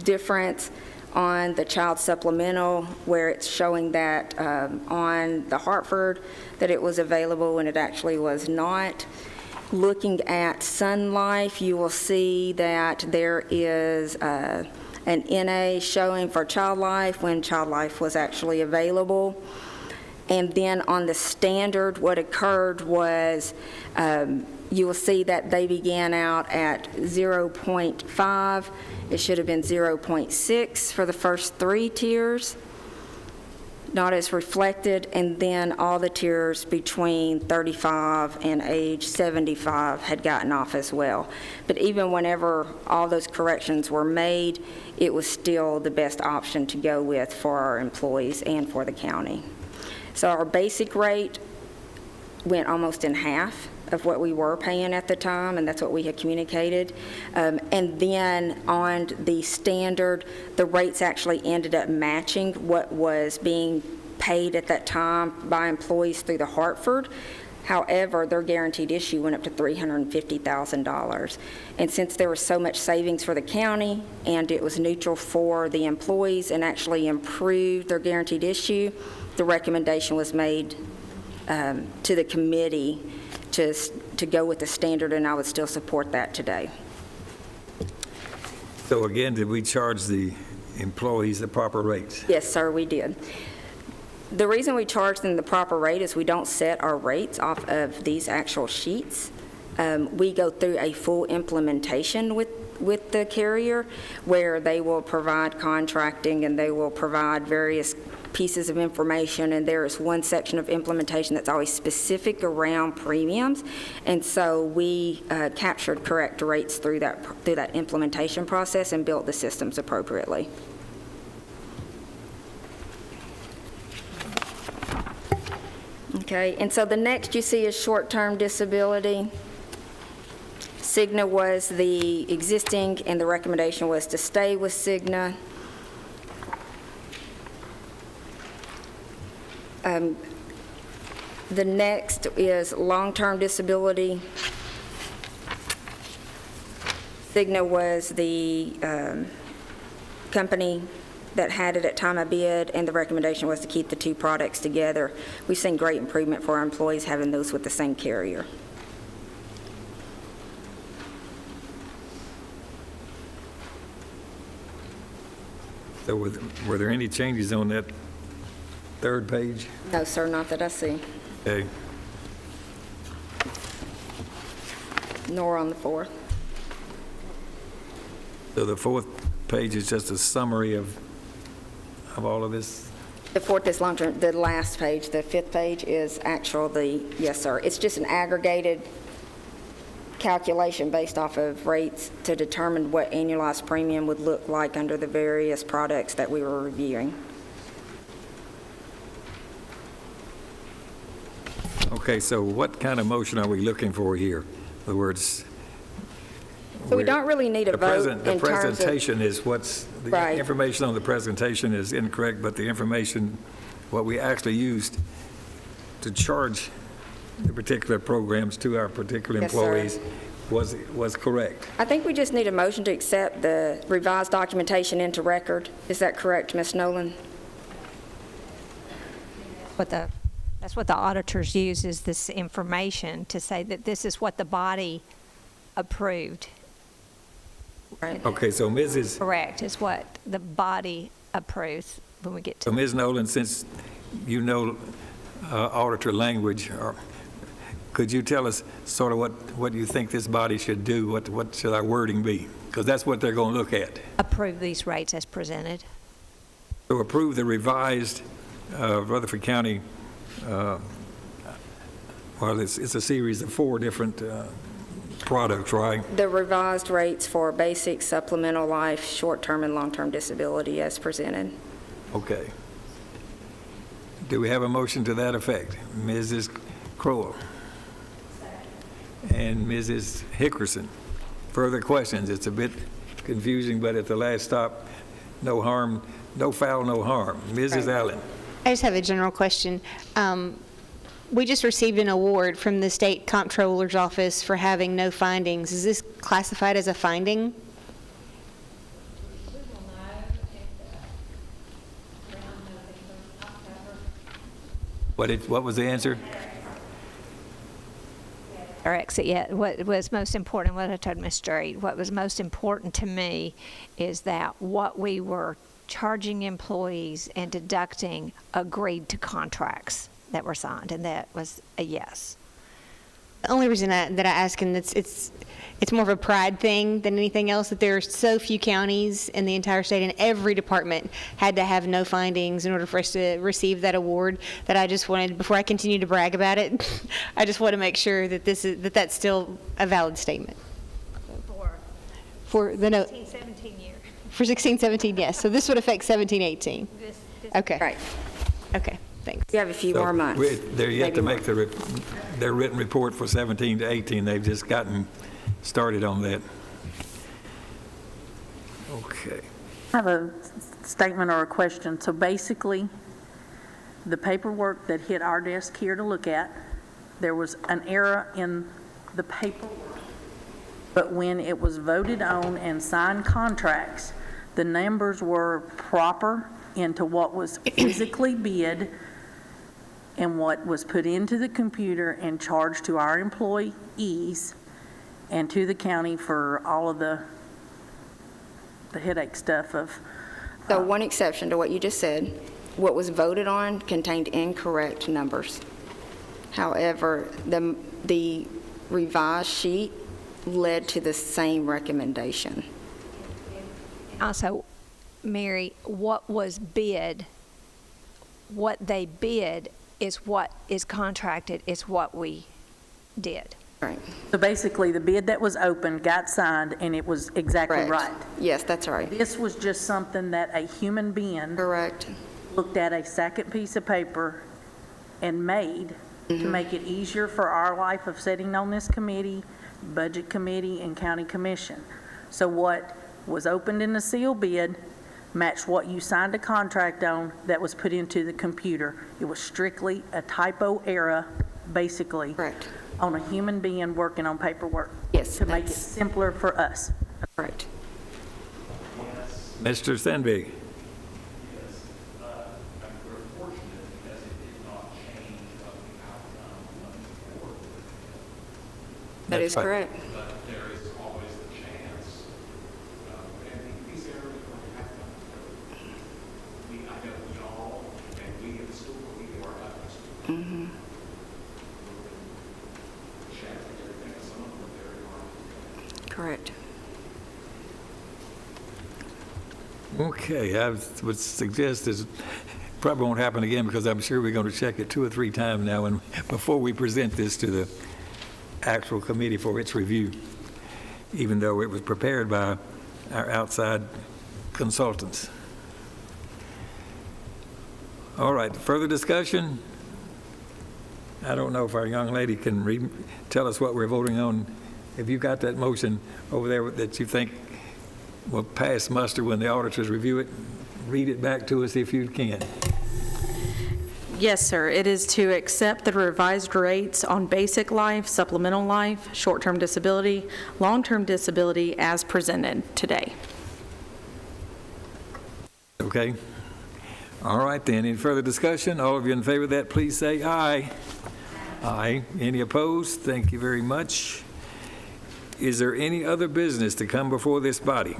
difference on the child supplemental where it's showing that on the Hartford that it was available when it actually was not. Looking at Sun Life, you will see that there is an NA showing for Child Life when Child Life was actually available. And then on the standard, what occurred was you will see that they began out at 0.5. It should have been 0.6 for the first 3 tiers, not as reflected, and then all the tiers between 35 and age 75 had gotten off as well. But even whenever all those corrections were made, it was still the best option to go with for our employees and for the county. So our basic rate went almost in half of what we were paying at the time, and that's what we had communicated. And then on the standard, the rates actually ended up matching what was being paid at that time by employees through the Hartford. However, their guaranteed issue went up to $350,000. And since there was so much savings for the county and it was neutral for the employees and actually improved their guaranteed issue, the recommendation was made to the committee to go with the standard, and I would still support that today. So again, did we charge the employees the proper rates? Yes, sir, we did. The reason we charge them the proper rate is we don't set our rates off of these actual sheets. We go through a full implementation with the carrier where they will provide contracting and they will provide various pieces of information, and there is one section of implementation that's always specific around premiums, and so we captured correct rates through that implementation process and built the systems appropriately. Okay, and so the next you see is short-term disability. Cigna was the existing, and the recommendation was to stay with Cigna. The next is long-term disability. Cigna was the company that had it at time of bid, and the recommendation was to keep the 2 products together. We've seen great improvement for our employees having those with the same carrier. So were there any changes on that 3rd page? No, sir, not that I see, Okay. nor on the 4th. So the 4th page is just a summary of all of this? The 4th is long-term, the last page, the 5th page is yes, sir. It's just an aggregated calculation based off of rates to determine what annualized premium would look like under the various products that we were reviewing. Okay, so what kind of motion are we looking for here? In other words, So we don't really need a vote in terms of... The presentation is the Right. information on the presentation is incorrect, but the information, what we actually used to charge the particular programs to our particular Yes, sir. employees was correct. I think we just need a motion to accept the revised documentation into record. Is that correct, Ms. Nolan? That's what the auditors use, is this information to say that this is what the body approved. Right. Okay, so Correct, is what the body approves when we get to. So Ms. Nolan, since you know auditor language, could you tell us sort of what you think this body should do? What should our wording be? Because that's what they're going to look at. Approve these rates as presented. So approve the revised Rutherford County, well, it's a series of 4 different products, right? The revised rates for basic, supplemental life, short-term and long-term disability as presented. Okay. Do we have a motion to that effect? Mrs. Crowell? And Mrs. Hickerson? Further questions? It's a bit confusing, but at the last stop, no harm, no foul, no harm. Mrs. Allen? I just have a general question. We just received an award from the State Comptroller's Office for having no findings. Is this classified as a finding? We will know if What was the answer? Or exit yet. What was most important, what I told Mr. Reed, what was most important to me is that what we were charging employees and deducting agreed to contracts that were signed, and that was a yes. The only reason that I ask, and it's more of a pride thing than anything else, that there are so few counties in the entire state, and every department had to have no findings in order for us to receive that award, that I just wanted, before I continue to brag about it, I just want to make sure that that's still a valid statement. For the 17 years. For 16-17, yes. So this would affect 17-18. Okay. Right. Okay, thanks. You have a few So more months. They're yet to maybe make more. their written report for 17 to 18. They've just gotten started on that. Okay. I have a statement or a question. So basically, the paperwork that hit our desk here to look at, there was an error in the paperwork. But when it was voted on and signed contracts, the numbers were proper into what was physically bid and what was put into the computer and charged to our employees and to the county for all of the headache stuff of. So one exception to what you just said, what was voted on contained incorrect numbers. However, the revised sheet led to the same recommendation. Also, Mary, what was bid, what they bid is what is contracted, is what we did. Right. So basically, the bid that was open got signed, and it was exactly Correct. right. Yes, that's right. This was just something that a human being Correct. looked at a second piece of paper and made to make it easier for our life of sitting on this committee, budget committee, and county commission. So what was opened in the sealed bid matched what you signed a contract on that was put into the computer. It was strictly a typo error, basically. Correct. On a human being working on paperwork. Yes, To make it that's simpler for us. correct. Mr. Stenby? That is That's right. correct. But there is always the chance, and these areas are going to happen. I know we all, and we in school, we do our utmost. Check everything, some of them are very hard. Correct. Okay, I would suggest this probably won't happen again because I'm sure we're going to check it 2 or 3 times now and before we present this to the actual committee for its review, even though it was prepared by our outside consultants. All right, further discussion? I don't know if our young lady can tell us what we're voting on. Have you got that motion over there that you think will pass muster when the auditors review it? Read it back to us if you can. Yes, sir. It is to accept the revised rates on basic life, supplemental life, short-term disability, long-term disability as presented today. Okay? All right then, any further discussion? All of you in favor of that, please say aye. Aye. Any opposed? Thank you very much. Is there any other business to come before this body?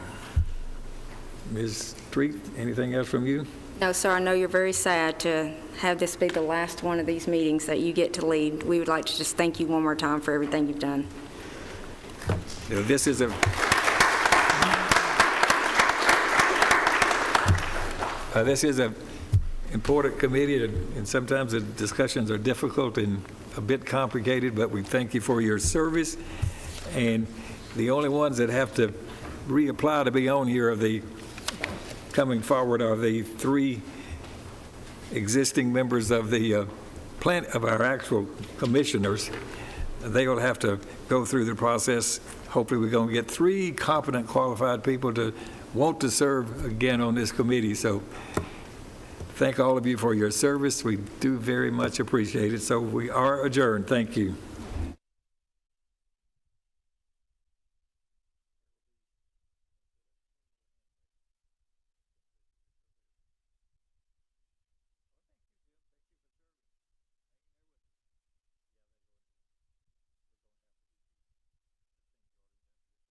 Ms. Street, anything else from you? No, sir, I know you're very sad to have this be the last one of these meetings that you get to lead. We would like to just thank you one more time for everything you've done. You know, this is a important committee, and sometimes the discussions are difficult and a bit complicated, but we thank you for your service. And the only ones that have to reapply to be on here coming forward are the 3 existing members of the of our actual commissioners. They will have to go through the process. Hopefully, we're going to get 3 competent, qualified people to want to serve again on this committee. So thank all of you for your service. We do very much appreciate it. So we are adjourned. Thank you.